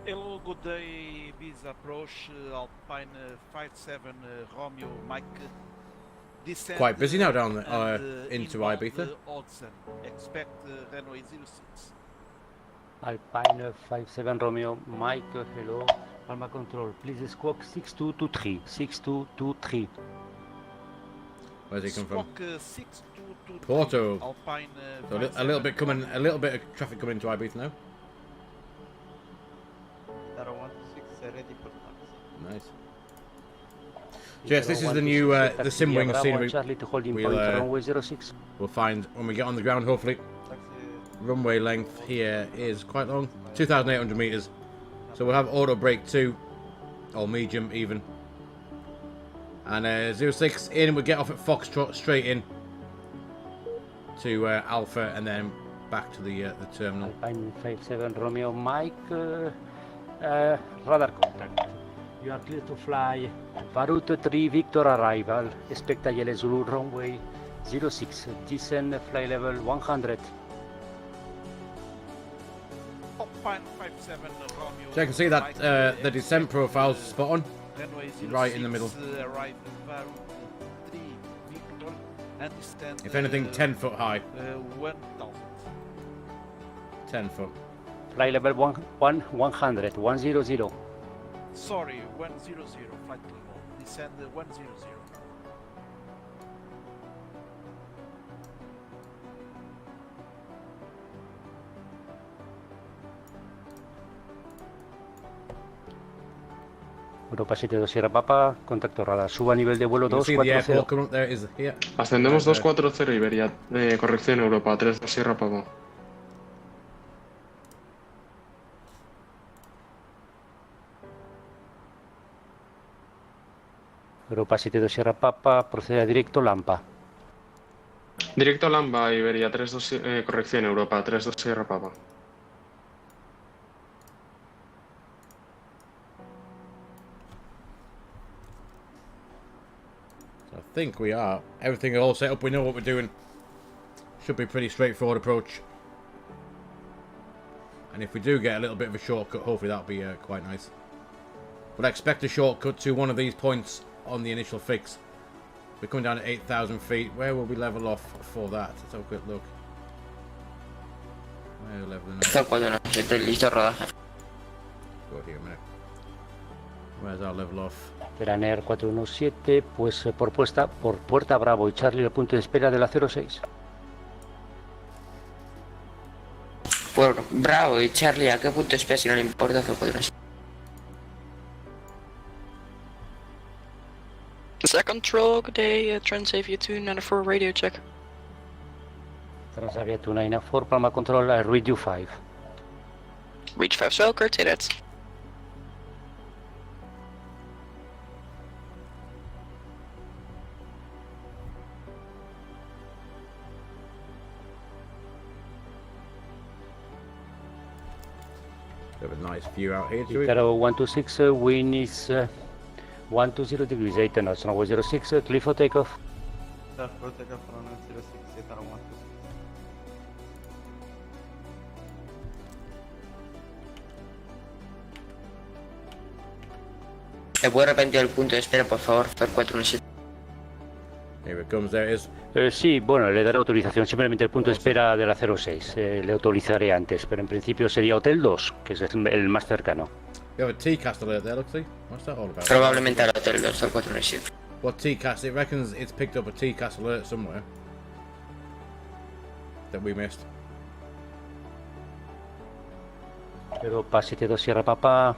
Hello, good day, Ibiza approach, Alpine 57 Romeo Mike. Descend, Quite busy now down there, and, into inbound, Ibiza. Oxen. Expect runway 06. Alpine 57 Romeo, Mike, hello. Palma control, please squawk 6223, 6223. Where's he come from? Squawk 6223. Porto. Alpine So a little bit coming, a little bit of traffic coming into Ibiza now. 016 ready for taxi. Nice. So yes, this is the new the sim wing scenery. Charlie to holding We'll, point runway 06. We'll find when we get on the ground. Hopefully, Taxi. runway length here is quite long, 2,800 meters. So we'll have auto brake 2, or medium even. And 06 in, we'll get off at Foxtrot straight in to Alpha, and then back to the terminal. Alpine 57 Romeo, Mike, radar contact. You are clear to fly. Varut 3 Victor arrival. Expect IL Zulu runway 06. Descend fly level 100. Alpine 57 Romeo. So you can see that Mike, the descent profile's spot on. runway 06, right in the middle. Right, Varut 3 Victor, and descend, If anything, 10 foot high. 1,000. 10 foot. Fly level 100. 100. Sorry, 100, flight level. Descend 100. Europa 72 Sierra Papa, contacto radar. Suba a nivel de vuelo You can see the airport 240. coming up there is here. Ascendemos 240 Iberia, corrección Europa 32 Sierra Papa. Europa 72 Sierra Papa, procede a directo Lampa. Directo a Lamba, Iberia 32, corrección Europa 32 Sierra Papa. So I think we are. Everything all set up. We know what we're doing. Should be pretty straightforward approach. And if we do get a little bit of a shortcut, hopefully that'll be quite nice. But I expect a shortcut to one of these points on the initial fix. We're coming down at 8,000 feet. Where will we level off for that? Let's have a quick look. Where are we leveling off? Thor 417, listo rodaje. Go here a minute. Where's our level off? Ryanair 417, pues por puerta Bravo y Charlie el punto de espera de la 06. Por Bravo y Charlie, ¿a qué punto espera si no le importa Thor 417? Second control, good day, Transavia 294 radio check. Transavia 294, Palma Control, read you 5. Reach 5 Swelker, say that. We have a nice view out here. Itaro 126, wind is 120 degrees, 8 knots, runway 06, clear for takeoff. Clear for takeoff from 06, Itaro 126. ¿Me puede repetir el punto de espera, por favor, Thor 417? Here it comes, there it is. Sí, bueno, le daré autorización, simplemente el punto de espera de la 06, le autorizaré antes, pero en principio sería Hotel 2, que es el más cercano. We have a TCAS alert there, look, see? What's that all about? Probablemente al Hotel 2, Thor 417. What TCAS? It reckons it's picked up a TCAS alert somewhere that we missed. Pero para 72 Sierra Papa,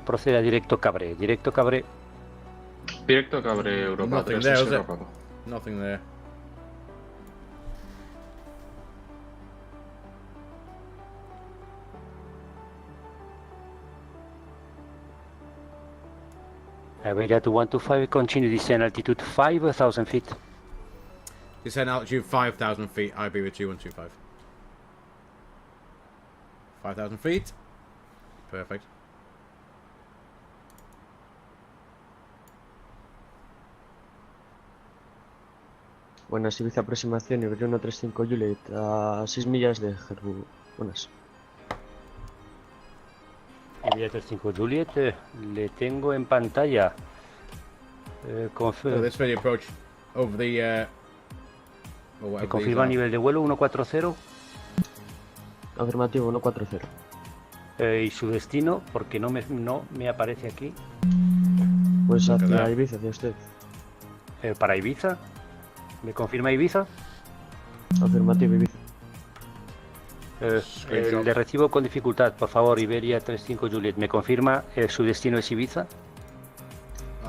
procede a directo Cabré. Directo Cabré. Directo Cabre, Europa Nothing 3 there, is Sierra it? Papa. Nothing there. Iberia 2125, continue descent altitude 5,000 feet. Descent altitude 5,000 feet, Iberia 2125. 5,000 feet. Perfect. Buenas, Ibiza aproximación, Iberia 135 Juliet, a 6 millas de Jerbu. Buenas. Iberia 35 Juliet, le tengo en pantalla. So this video approach over the ¿Me confirma nivel de vuelo 140? Afirmativo, 140. ¿Y su destino? Porque no me aparece aquí. Pues hacia Ibiza, hacia usted. ¿Para Ibiza? ¿Me confirma Ibiza? Afirmativo, Ibiza. Le recibo con dificultad, por favor, Iberia 35 Juliet. ¿Me confirma su destino es Ibiza?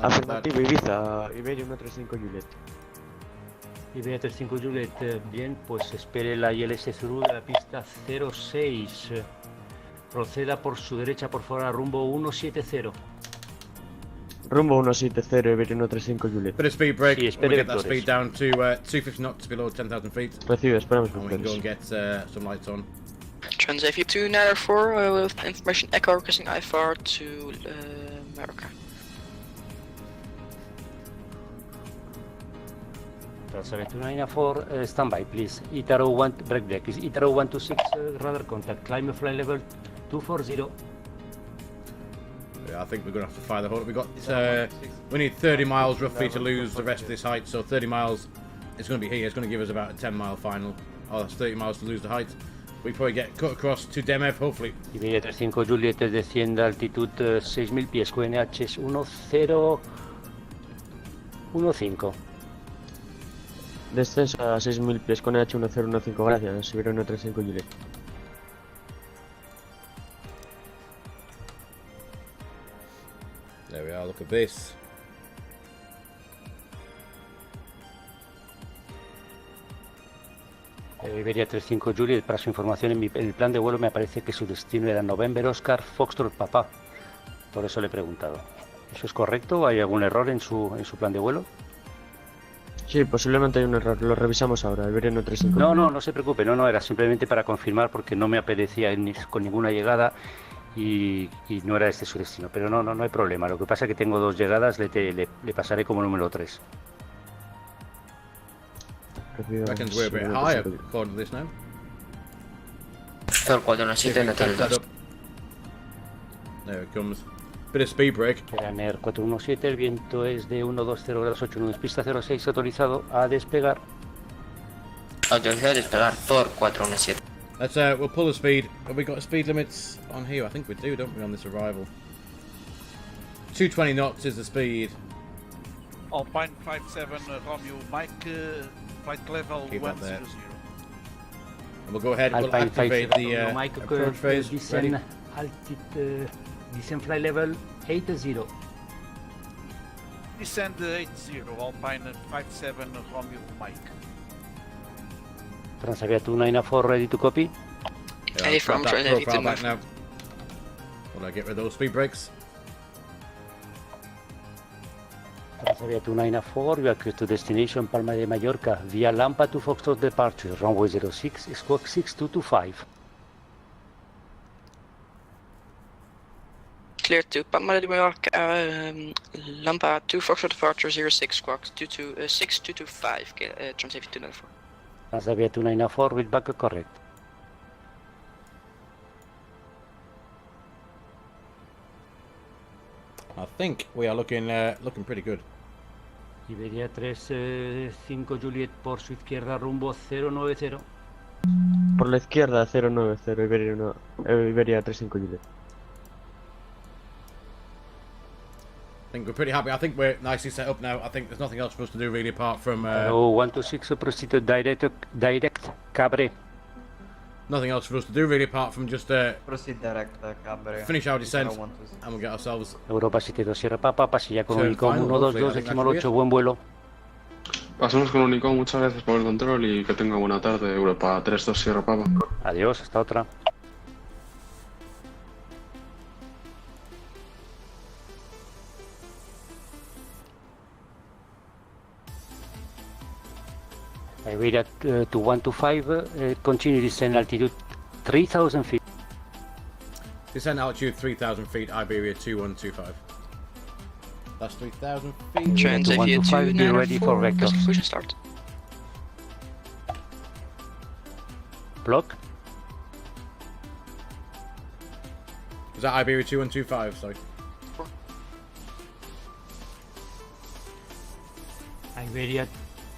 Afirmativo, Ibiza, Iberia 135 Juliet. Iberia 35 Juliet, bien, pues espere la ILS Zulu de la pista 06. Proceda por su derecha, por favor, a rumbo 170. Rumbo 170, Iberia 135 Juliet. Bit of speed break. Sí, We espere get that vectores. speed down to 250 knots below 10,000 feet. Recibe, esperamos And we can go and vectores. get some lights on. Transavia 294 with information echo requesting IFR to America. Transavia 294, standby, please. Itaro 1, break deck. Is Itaro 126, radar contact. Climb fly level 240. Yeah, I think we're going to have to fire the whole. We need 30 miles roughly to lose the rest of this height. So 30 miles, it's going to be here. It's going to give us about a 10-mile final. Oh, that's 30 miles to lose the height. We probably get cut across to Demev, hopefully. Iberia 35 Juliet desciende a altitud 6.000 pies. QNH es 1015. Descenso a 6.000 pies con H1015, gracias. Iberia 135 Juliet. There we are, look at this. Iberia 35 Juliet, para su información, en el plan de vuelo me aparece que su destino era November Oscar Foxtrot Papá. Por eso le he preguntado. ¿Eso es correcto? ¿Hay algún error en su plan de vuelo? Sí, posiblemente hay un error, lo revisamos ahora, Iberia 135. No se preocupe, no, era simplemente para confirmar porque no me aparecía con ninguna llegada y no era este su destino. Pero no hay problema, lo que pasa es que tengo dos llegadas, le pasaré como número 3. Reckons we're a bit higher according to this now. Thor 417 en Hotel That 2. up. There it comes. Bit of speed brake. Ryanair 417, el viento es de 120 grados 8 nudos, pista 06, autorizado a despegar. Autorizado a despegar, Thor 417. Let's we'll pull the speed. Have we got speed limits on here? I think we do, don't we, on this arrival? 220 knots is the speed. Alpine 57 Romeo Mike, flight level Keep that there. 100. And we'll go ahead and we'll Alpine activate 57 the Mike, approach phase. Ready? descend altitude, descend flight level 80. Descend 80, Alpine 57 Romeo Mike. Transavia 294, ready to copy. Yeah, Hey, let's from grab that Transaviation profile back 294. now. Will I get rid of those speed brakes? Transavia 294, we are clear to destination Palma de Mallorca via Lampa to Foxtrot departure, runway 06, squawk 6225. Clear to Palma de Mallorca, Lampa 2 Foxtrot departure 06 squawk 6225, Transavia 294. Transavia 294 with back correct. I think we are looking pretty good. Iberia 35 Juliet por su izquierda rumbo 090. Por la izquierda 090, Iberia 35 Juliet. I think we're pretty happy. I think we're nicely set up now. I think there's nothing else for us to do really apart from... 126 proceed to direct Cabre. nothing else for us to do really apart from just Proceed direct, Cabre. finish our descent and we'll get ourselves... Europa 72 Sierra Papa, pasilla con Turn Unicom final, 122, hopefully, I think decimal that should 8, buen vuelo. Pasamos con Unicom, muchas gracias por el control y que tenga buena tarde, Europa 32 Sierra Papa. Adiós, hasta otra. Iberia 2125, continue descent altitude 3000 feet. Descent altitude 3,000 feet, Iberia 2125. That's 3,000 feet. Transavia 2125, be ready for 294, vectors. push and start. Block. Is that Iberia 2125? Sorry. Iberia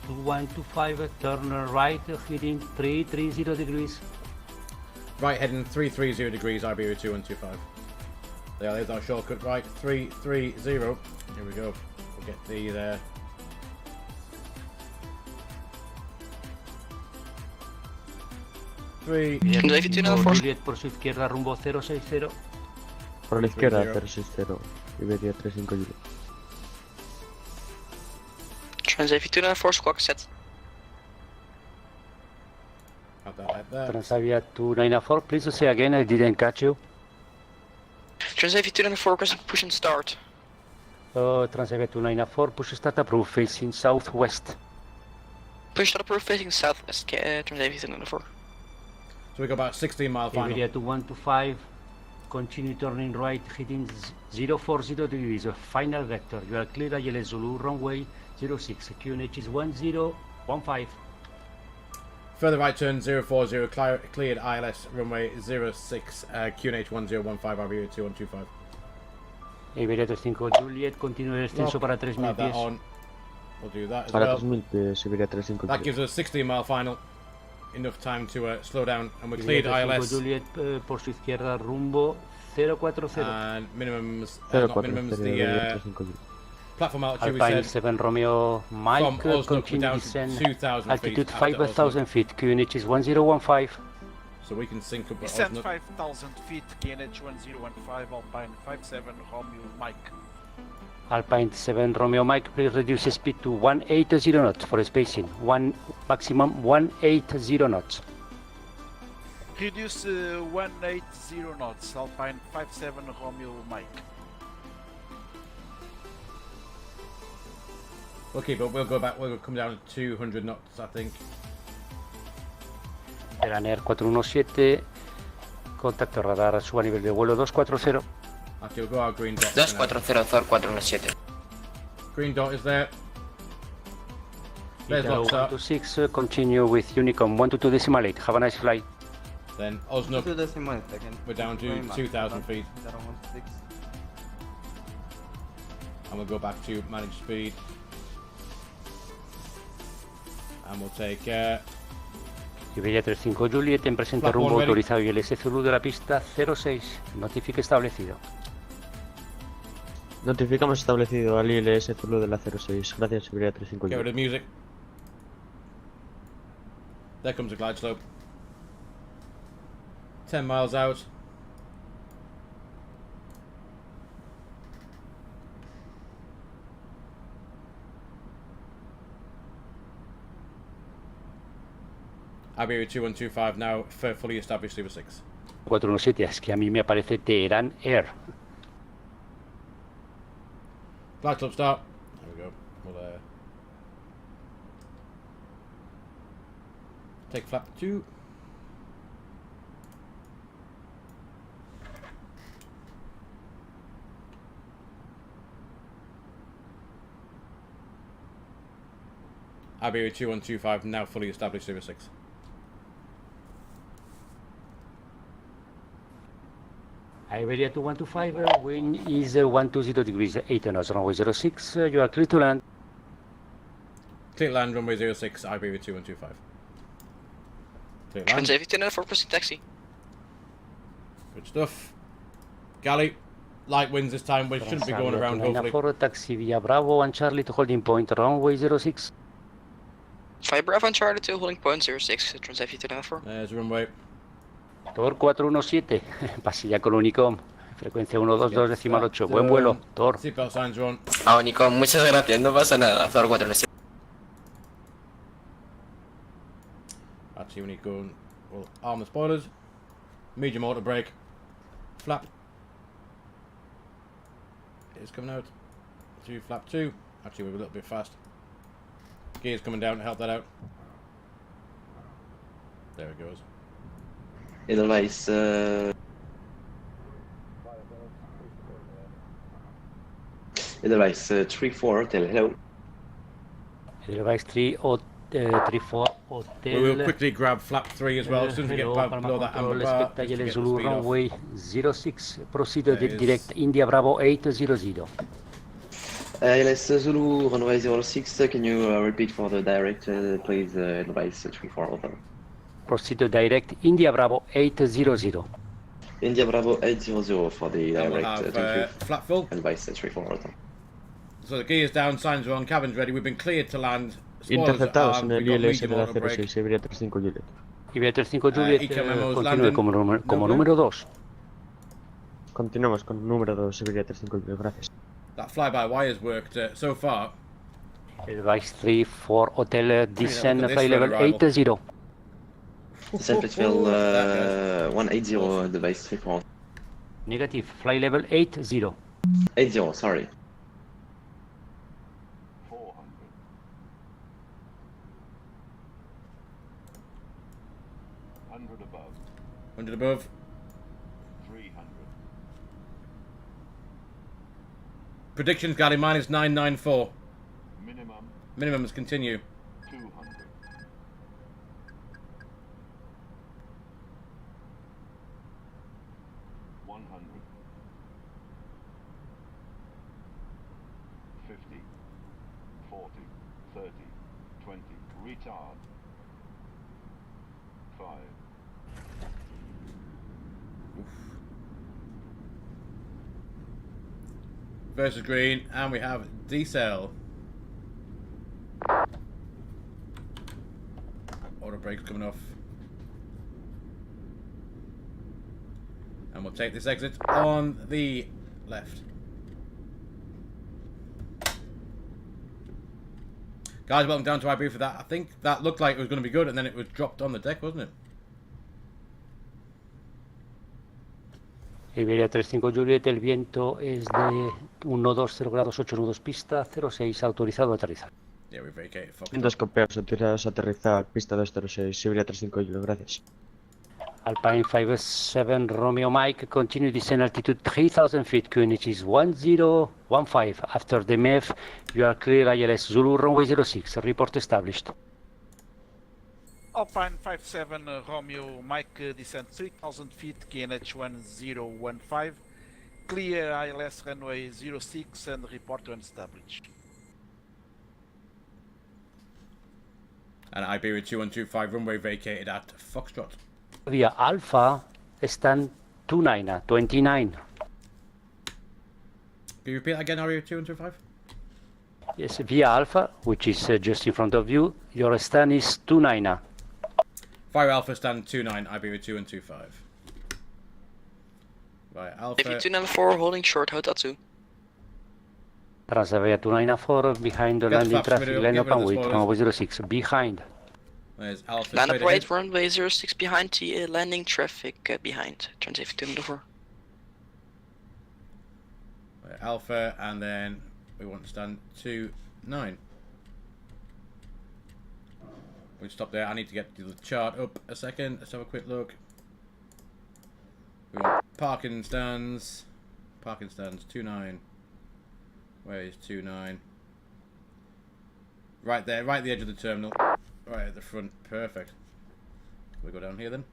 2125, turn right, heading 330 degrees. Right, heading 330 degrees, Iberia 2125. Yeah, there's our shortcut. Right, 330. Here we go. We'll get the there. Transavia 294. Juliet por su izquierda, rumbo 060. Por la izquierda 060. 060, Iberia 35 Juliet. Transavia 294, squawk set. Have that right there. Transavia 294, please say again, I didn't catch you. Transavia 294, requesting push and start. Transavia 294, push start approved, facing southwest. Push start approved, facing southwest, Transavia 294. So we got about 16-mile final. Iberia 2125, continue turning right, heading 040 degrees, final vector. You are clear, ILS Zulu, runway 06, QNH is 1015. Further right turn 040, cleared ILS runway 06, QNH 1015, Iberia 2125. Iberia 35 Juliet, continúe el descenso para 3000 Add that pies. on. We'll do that as Para well. 3000 pies, Iberia 35 That Juliet. gives us a 16-mile final. Enough time to slow down, and we Iberia cleared 35 ILS. Juliet por su izquierda, rumbo 040. And minimums, not 04, minimums, Iberia the 35 Juliet. platform altitude we Alpine said. 7 Romeo From Mike, Oslo, we're continue down to descent, 2,000 feet. altitude after Oslo. 5000 feet, QNH is 1015. So we can sync up with Descent Oslo. 5,000 feet, KNH 1015, Alpine 57, Romeo Mike. Alpine 7 Romeo Mike, please reduce speed to 180 knots for spacing, maximum 180 knots. Reduce 180 knots, Alpine 57, Romeo Mike. Okay, but we'll go back, we'll come down to 200 knots, I think. Ryanair 417, contacto radar a su nivel de vuelo 240. Actually, we'll go our green dot. for now. 240 Thor 417. Green dot is there. There's Italo lots up. 126, continue with Unicom 122.8. Have a nice flight. Then Osnuk, Do the same one second. we're down to 2,000 feet. 016. And we'll go back to manage speed. And we'll take Iberia 35 Juliet en presente Flap rumbo one ready. autorizado y el SZU de la pista 06. Notifique establecido. Notificamos establecido al ILS Zulu de la 06. Gracias, Iberia 35 get rid Juliet. of music. There comes a glide slope. 10 miles out. Iberia 2125 now for fully established Super 6. 417, es que a mí me aparece Teherán Air. Glide slope start. There we go. We'll take flap 2. Iberia 2125 now fully established Super 6. Iberia 2125, wind is 120 degrees, 8 knots, runway 06, you are clear to land. Clear land, runway 06, Iberia 2125. Clear land. Transaviation for proceed taxi. Good stuff. Galley, light winds this time, we shouldn't be going around hopefully. For taxi via Bravo and Charlie to holding point, runway 06. Fly Bravo and Charlie 2 holding point 06. Transaviation for. There's the runway. Tor 417, pasilla con Unicom, frecuencia 122.8, buen vuelo, Tor. Seatbelt signs are on. Ah, Nico, muchas gracias, no pasa nada. Thor 417. Actually, we need to go and we'll arm the spoilers. Medium auto brake. Flap. It's coming out. To flap 2. Actually, we're a little bit fast. Gear's coming down to help that out. There it goes. Edelweiss, Edelweiss 34 Hotel, hello. Edelweiss 34 Hotel. We will quickly grab flap 3 as well as soon as we get below that amber bar. Just to get the Zulu speed off. runway 06, proceed There direct India Bravo 800. ALS Zulu, runway 06, can you repeat for the direct, please, Edelweiss 34 Hotel. Proceed direct India Bravo 800. India Bravo 800 for the Then we'll direct, have thank you. flap full. Edelweiss 34 Hotel. So the gear's down, signs are on, cabin's ready. We've been cleared to land. Spoilers Interceptados armed, en we've el got ILS de medium la auto brake. 06, Iberia 35 Juliet. Iberia 35 Juliet, ECAMMO's continúe landing. como No número 2. Continuamos con número 2, Iberia 35 Juliet, gracias. That fly by wire's worked so far. Edelweiss 34 Hotel, descend look at fly this level for arrival. 80. Descent Pittsfield 180, Edelweiss 34. Negative, fly level 80. 80, sorry. 100 above. 300. Predictions, Galley, minus 994. Minimum Minimums continue. 200. 100. 50. 40. 30. 20. Retard. 5. Versus green, and we have decel. Auto brakes coming off. And we'll take this exit on the left. Guys, welcome down to Ibiza for that. I think that looked like it was going to be good, and then it was dropped on the deck, wasn't it? Iberia 35 Juliet, el viento es de 120 grados 8 nudos pista, 06 autorizado a aterrizar. Yeah, we vacated. Fuck. Vientos copiados, autorizados a aterrizar, pista 206, Iberia 35 Juliet, gracias. Alpine 57 Romeo Mike, continue descent altitude 3000 feet, QNH is 1015. After the MEF, you are clear ILS Zulu runway 06, report established. Alpine 57 Romeo Mike descent 3000 feet KNH 1015. Clear ILS runway 06 and report to established. And Iberia 2125 runway vacated at Foxtrot. Via Alpha, stand 29. Can you repeat that again, Iberia 2125? Yes, via Alpha, which is just in front of you, your stand is 29. Fire Alpha stand 29, Iberia 2125. Right, Alpha. If 294 holding short, Hotatsu. Transavia 294 behind the Get landing flaps, traffic, video, line get up rid of and the wait, spoilers. runway 06, behind. There's Alpha Land straight up right, ahead. runway 06 behind, landing traffic behind. Transavia 294. Right, Alpha, and then we want to stand 29. We'll stop there. I need to get the chart up a second. Let's have a quick look. We want parking stands. Parking stands 29. Where is 29? Right there, right at the edge of the terminal. Right at the front. Perfect. Can we go down here then?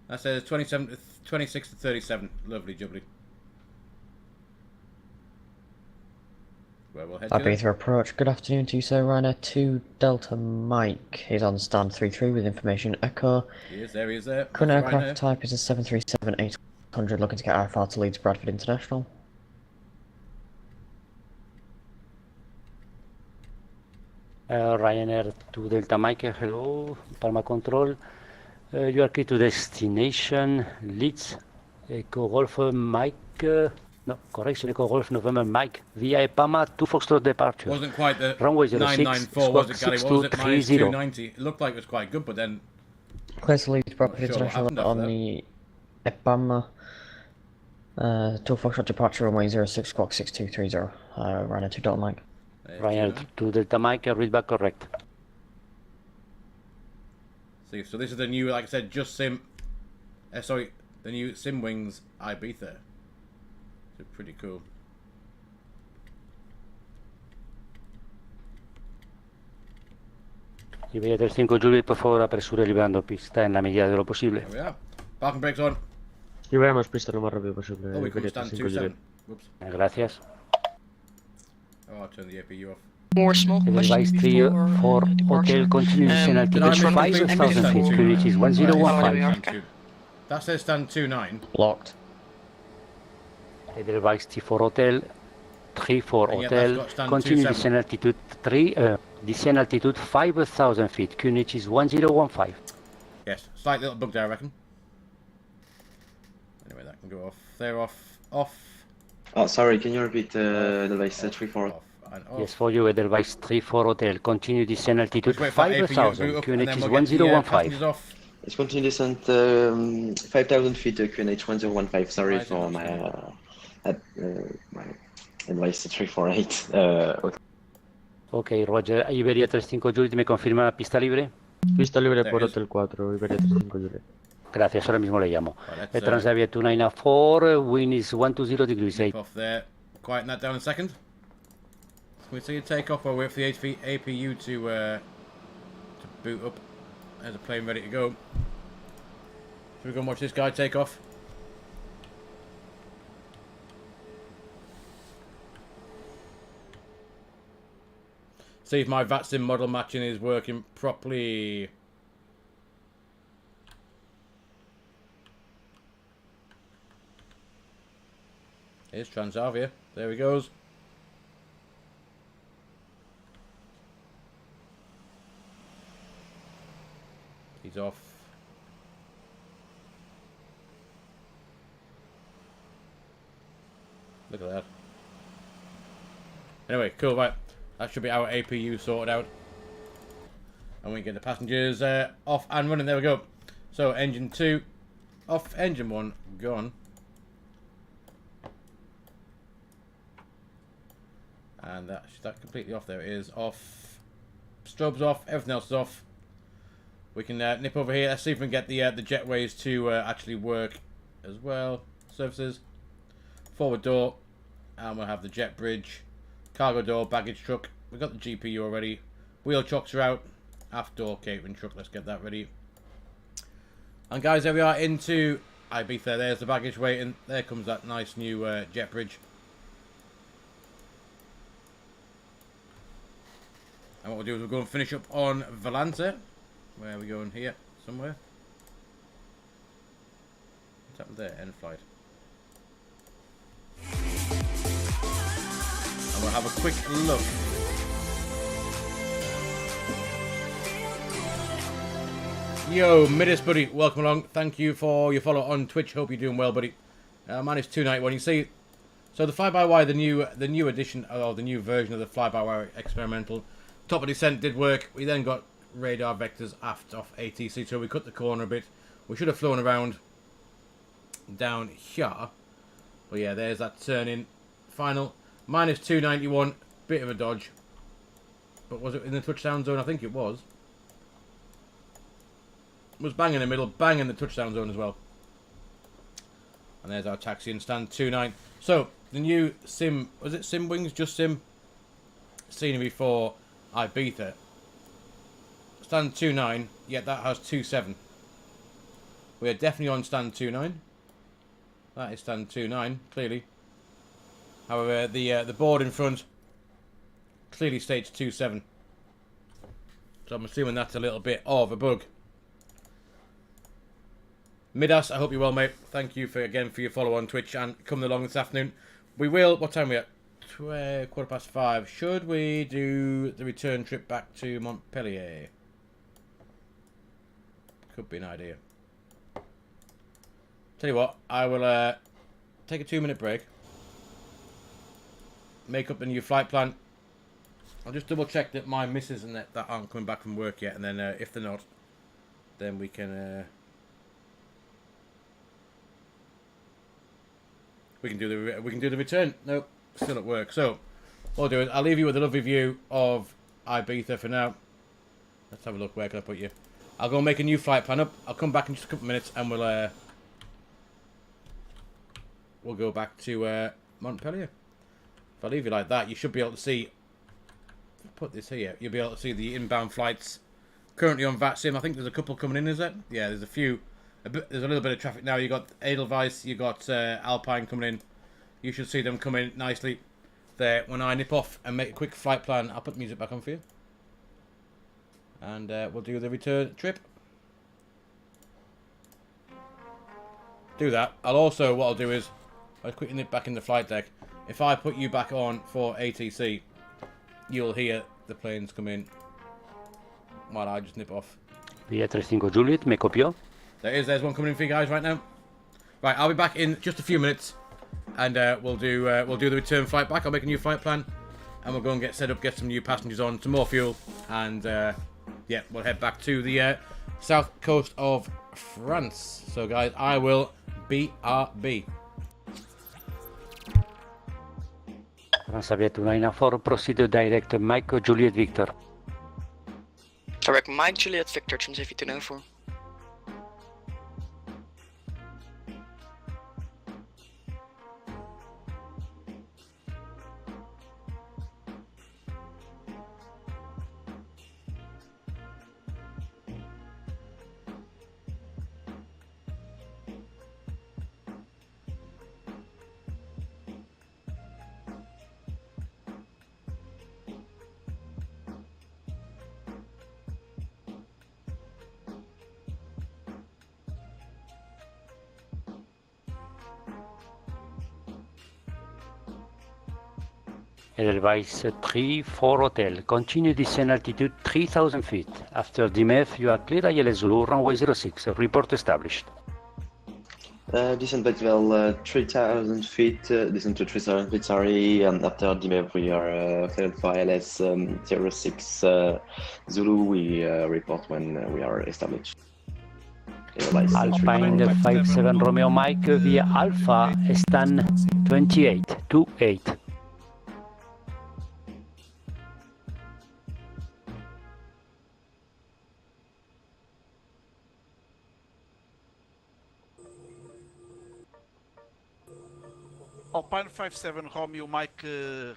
That says 26 to 37. Lovely jubbly. Where we'll head to then. Ibiza approach. Good afternoon to you, sir. Ryanair 2 Delta Mike is on stand 33 with information echo. He is there, he is there. Current That's aircraft Ryanair. type is a 737-800 looking to get IFR to Leeds Bradford International. Ryanair to Delta Mike, hello, Palma Control. You are clear to destination, Leeds, Echo Golf Mike, no, correction, Echo Golf November Mike, via Palma to Foxtrot departure. Wasn't quite the Runway 06, 994, was it, Gary? What was it? Minus 6230. 290. It looked like it was quite good, but then Clear to Leeds Bradford Not sure what happened International after on the Ebama. To Foxtrot departure runway 06 squawk 6230. Ryanair 2 Delta Mike. Ryanair to Delta Mike, read back correct. see. So this is the new, like I said, just sim. Sorry, the new Sim Wings Ibiza. So pretty cool. Iberia 35 Juliet, por favor, apresure liberando pista en la medida de lo posible. There we are. Parking brakes on. Liberamos pista lo más rápido posible. Oh, we couldn't Iberia stand 35 Juliet. 27. Whoops. Gracias. Oh, I'll turn the APU off. More small Advice questions 3 before for departure. hotel continues in Did I altitude run the 5,000 thing? feet, QNH is 1015. That says stand 29. Locked. Advice 3 for hotel, 3 for And yet that's hotel, got stand continue 27. descend altitude descend altitude 5,000 feet, QNH is 1015. Yes, slight little bug there, I reckon. Anyway, that can go off. They're off. Off. Oh, sorry, can you repeat the device 34? Off. And off. Yes, for you, Advice 3 for hotel, continue descend altitude Just wait for APU to 5,000, boot up, and QNH then is we'll get the, 1015. passengers off. It's continue descent 5,000 feet QNH 1015. Sorry Right, for my advice 348. Ok, Roger, Iberia 35 Juliet, ¿me confirma pista libre? Pista libre There por is. Hotel 4, Iberia 35 Juliet. Gracias, ahora mismo le llamo. Right, let's, Transavia 294, wind is 120 degrees 8. off there. Quieten that down a second. Can we see a takeoff or wait for the APU to boot up? There's a plane ready to go. Should we go and watch this guy take off? See if my VATSIM model matching is working properly. Here's Transavia. There he goes. He's off. Look at that. Anyway, cool, right. That should be our APU sorted out. And we can get the passengers off and running. There we go. So, engine 2 off, engine 1 gone. And that's that completely off. There it is. Off. strobes off, everything else is off. We can nip over here. Let's see if we can get the jetways to actually work as well. Surfaces, forward door, and we'll have the jet bridge, cargo door, baggage truck. We've got the GPU already. Wheel chocks are out. Aft door catering truck. Let's get that ready. And guys, there we are into Ibiza. There's the baggage waiting. There comes that nice new jet bridge. And what we'll do is we'll go and finish up on Valente. Where are we going here? Somewhere? What's happened there? End flight. And we'll have a quick look. Yo, Midas buddy, welcome along. Thank you for your follow on Twitch. Hope you're doing well, buddy. Mine is 291. You see, so the Fly By Wire, the new edition or the new version of the Fly By Wire experimental. Top of descent did work. We then got radar vectors aft off ATC, so we cut the corner a bit. We should have flown around down here. But yeah, there's that turn in. Final. Minus 291. Bit of a dodge. But was it in the touchdown zone? I think it was. It was bang in the middle, bang in the touchdown zone as well. And there's our taxi and stand 29. So, the new sim, was it Sim Wings? Just Sim scenery for Ibiza. Stand 29, yet that has 27. We are definitely on stand 29. That is stand 29, clearly. However, the board in front clearly states 27. So I'm assuming that's a little bit of a bug. Midas, I hope you're well, mate. Thank you again for your follow on Twitch and coming along this afternoon. We will, what time are we at? 5:15. Should we do the return trip back to Montpellier? Could be an idea. Tell you what, I will take a 2-minute break. Make up the new flight plan. I'll just double check that my missus and that aren't coming back from work yet, and then if they're not, then we can do the return. Nope, still at work. So what I'll do is I'll leave you with a lovely view of Ibiza for now. Let's have a look. Where can I put you? I'll go and make a new flight plan up. I'll come back in just a couple of minutes and we'll go back to Montpellier. If I leave you like that, you should be able to see. Put this here. You'll be able to see the inbound flights currently on VATSIM. I think there's a couple coming in. Is there? Yeah, there's a few. There's a little bit of traffic now. You got Edelweiss, you got Alpine coming in. You should see them come in nicely there. When I nip off and make a quick flight plan, I'll put the music back on for you, and we'll do the return trip. Do that. What I'll do is I'll quickly nip back in the flight deck. If I put you back on for ATC, you'll hear the planes come in while I just nip off. VA35 Juliet, me copió. There's one coming in for you guys right now. Right, I'll be back in just a few minutes, and we'll do the return flight back. I'll make a new flight plan, and we'll go and get set up, get some new passengers on, some more fuel, and yeah, we'll head back to the south coast of France. So guys, I will BRB. France Aviat 294, proceed to direct Mike Juliet Victor. Direct Mike Juliet Victor, Transavi 294. Edelweiss 3-4 Hotel. Continue descent altitude 3,000 feet. After DMF, you are clear ILS Zulu, runway 06. Report established. Descent Betwell 3,000 feet, descent to 3,000 feet, sorry, and after DMF we are cleared for ILS 06 Zulu, we report when we are established. Alpine 57 Romeo Mike via Alpha, Stan 28. Alpine 57 Romeo Mike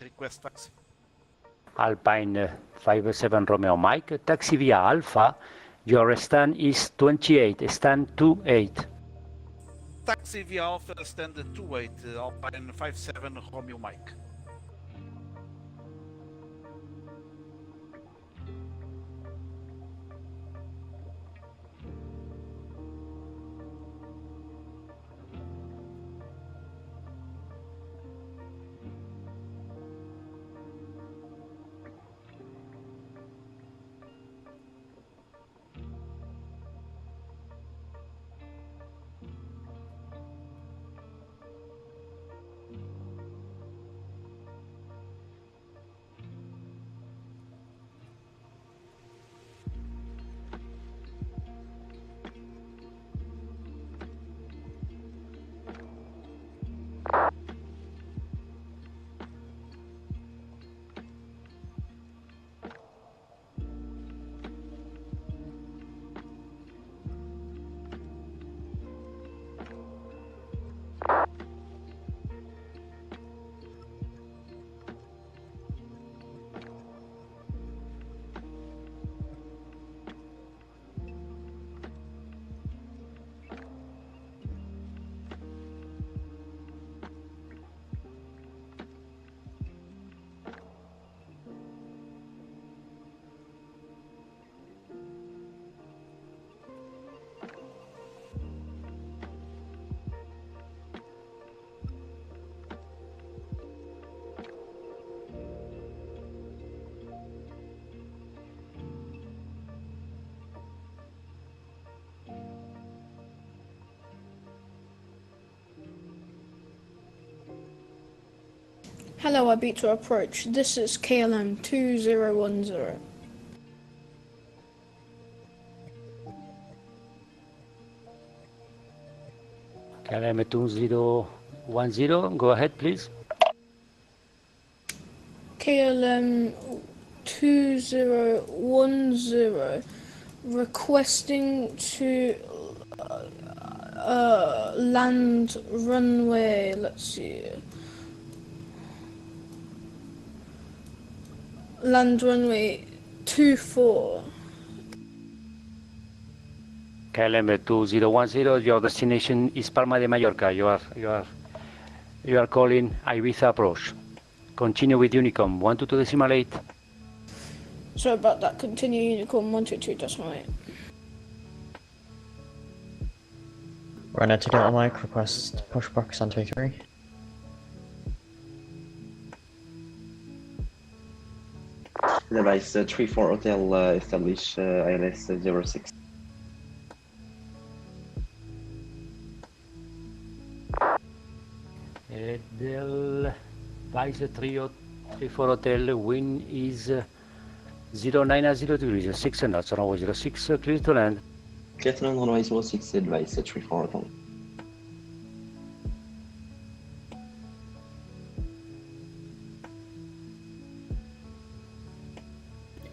request taxi. Alpine 57 Romeo Mike, taxi via Alpha, your stand is 28, stand 28. Taxi via Alpha stand 28, Alpine 57 Romeo Mike. Hello, Ibiza approach. This is KLM 2010. KLM 2010, go ahead please. KLM 2010 requesting to land runway, let's see. Land runway 24. KLM 2010, your destination is Palma de Mallorca. You are calling Ibiza approach. Continue with Unicom 122.8. Sorry about that. Continue Unicom 122.8. Runner to Delta Mike, request pushback Santa 3. Device 34 Hotel establish ILS 06. Del Vice 34 Hotel, wind is 090 degrees, 6 knots, runway 06, clear to land. Clear to land, runway 06, advice 34 Hotel.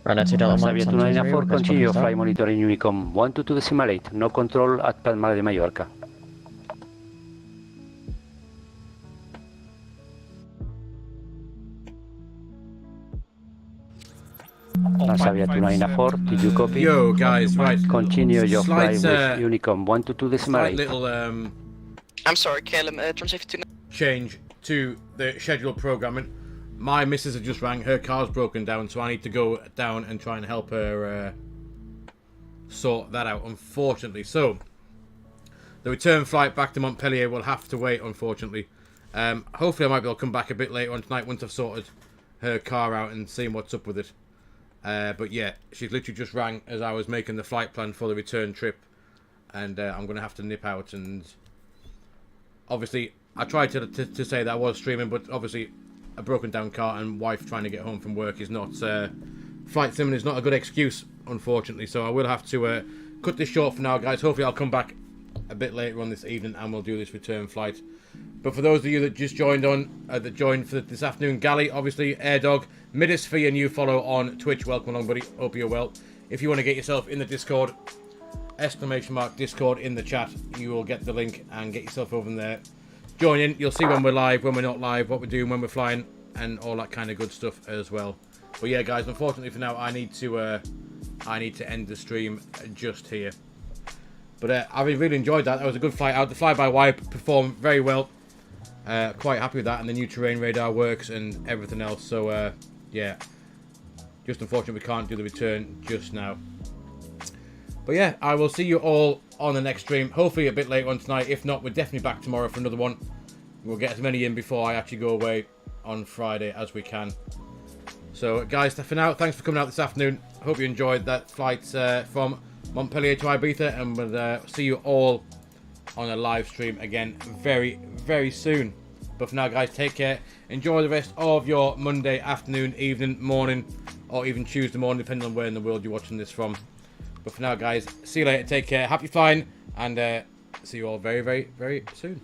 Runner to Delta Mike, Aviation Santa 3, 994, request continue booking fly start. monitoring Unicom 122.8, no control at Palma de Mallorca. Nasavia 294, did you copy? Yo, guys, right. Continue your flight Slight, with Unicom slight 122.8. little I'm sorry, KLM, transit change to the scheduled programming. My missus has just rang. Her car's broken down, so I need to go down and try and help her sort that out, unfortunately. So, the return flight back to Montpellier will have to wait, unfortunately. Hopefully I might be able to come back a bit later on tonight once I've sorted her car out and seen what's up with it. But yeah, she's literally just rang as I was making the flight plan for the return trip. And I'm going to have to nip out. And obviously, I tried to say that I was streaming, but obviously a broken down car and wife trying to get home from work is not... flight simming is not a good excuse, unfortunately. So I will have to cut this short for now, guys. Hopefully I'll come back a bit later on this evening and we'll do this return flight. But for those of you that just joined for this afternoon galley, obviously AirDog, Midis for your new follow on Twitch. Welcome along, buddy. Hope you're well. If you want to get yourself in the Discord, !Discord in the chat, you will get the link and get yourself over there. join in. You'll see when we're live, when we're not live, what we're doing when we're flying, and all that kind of good stuff as well. But yeah, guys, unfortunately for now, I need to end the stream just here. But I really enjoyed that. That was a good flight out. The fly-by-wire performed very well. Quite happy with that, and the new terrain radar works and everything else. So yeah, just unfortunate we can't do the return just now. But yeah, I will see you all on the next stream. Hopefully a bit later on tonight. If not, we're definitely back tomorrow for another one. We'll get as many in before I actually go away on Friday as we can. So guys, for now, thanks for coming out this afternoon. Hope you enjoyed that flight from Montpellier to Ibiza, and we'll see you all on a live stream again very, very soon. But for now, guys, take care. Enjoy the rest of your Monday afternoon, evening, morning, or even Tuesday morning, depending on where in the world you're watching this from. But for now, guys, see you later. Take care. Happy flying, and see you all very, very, very soon.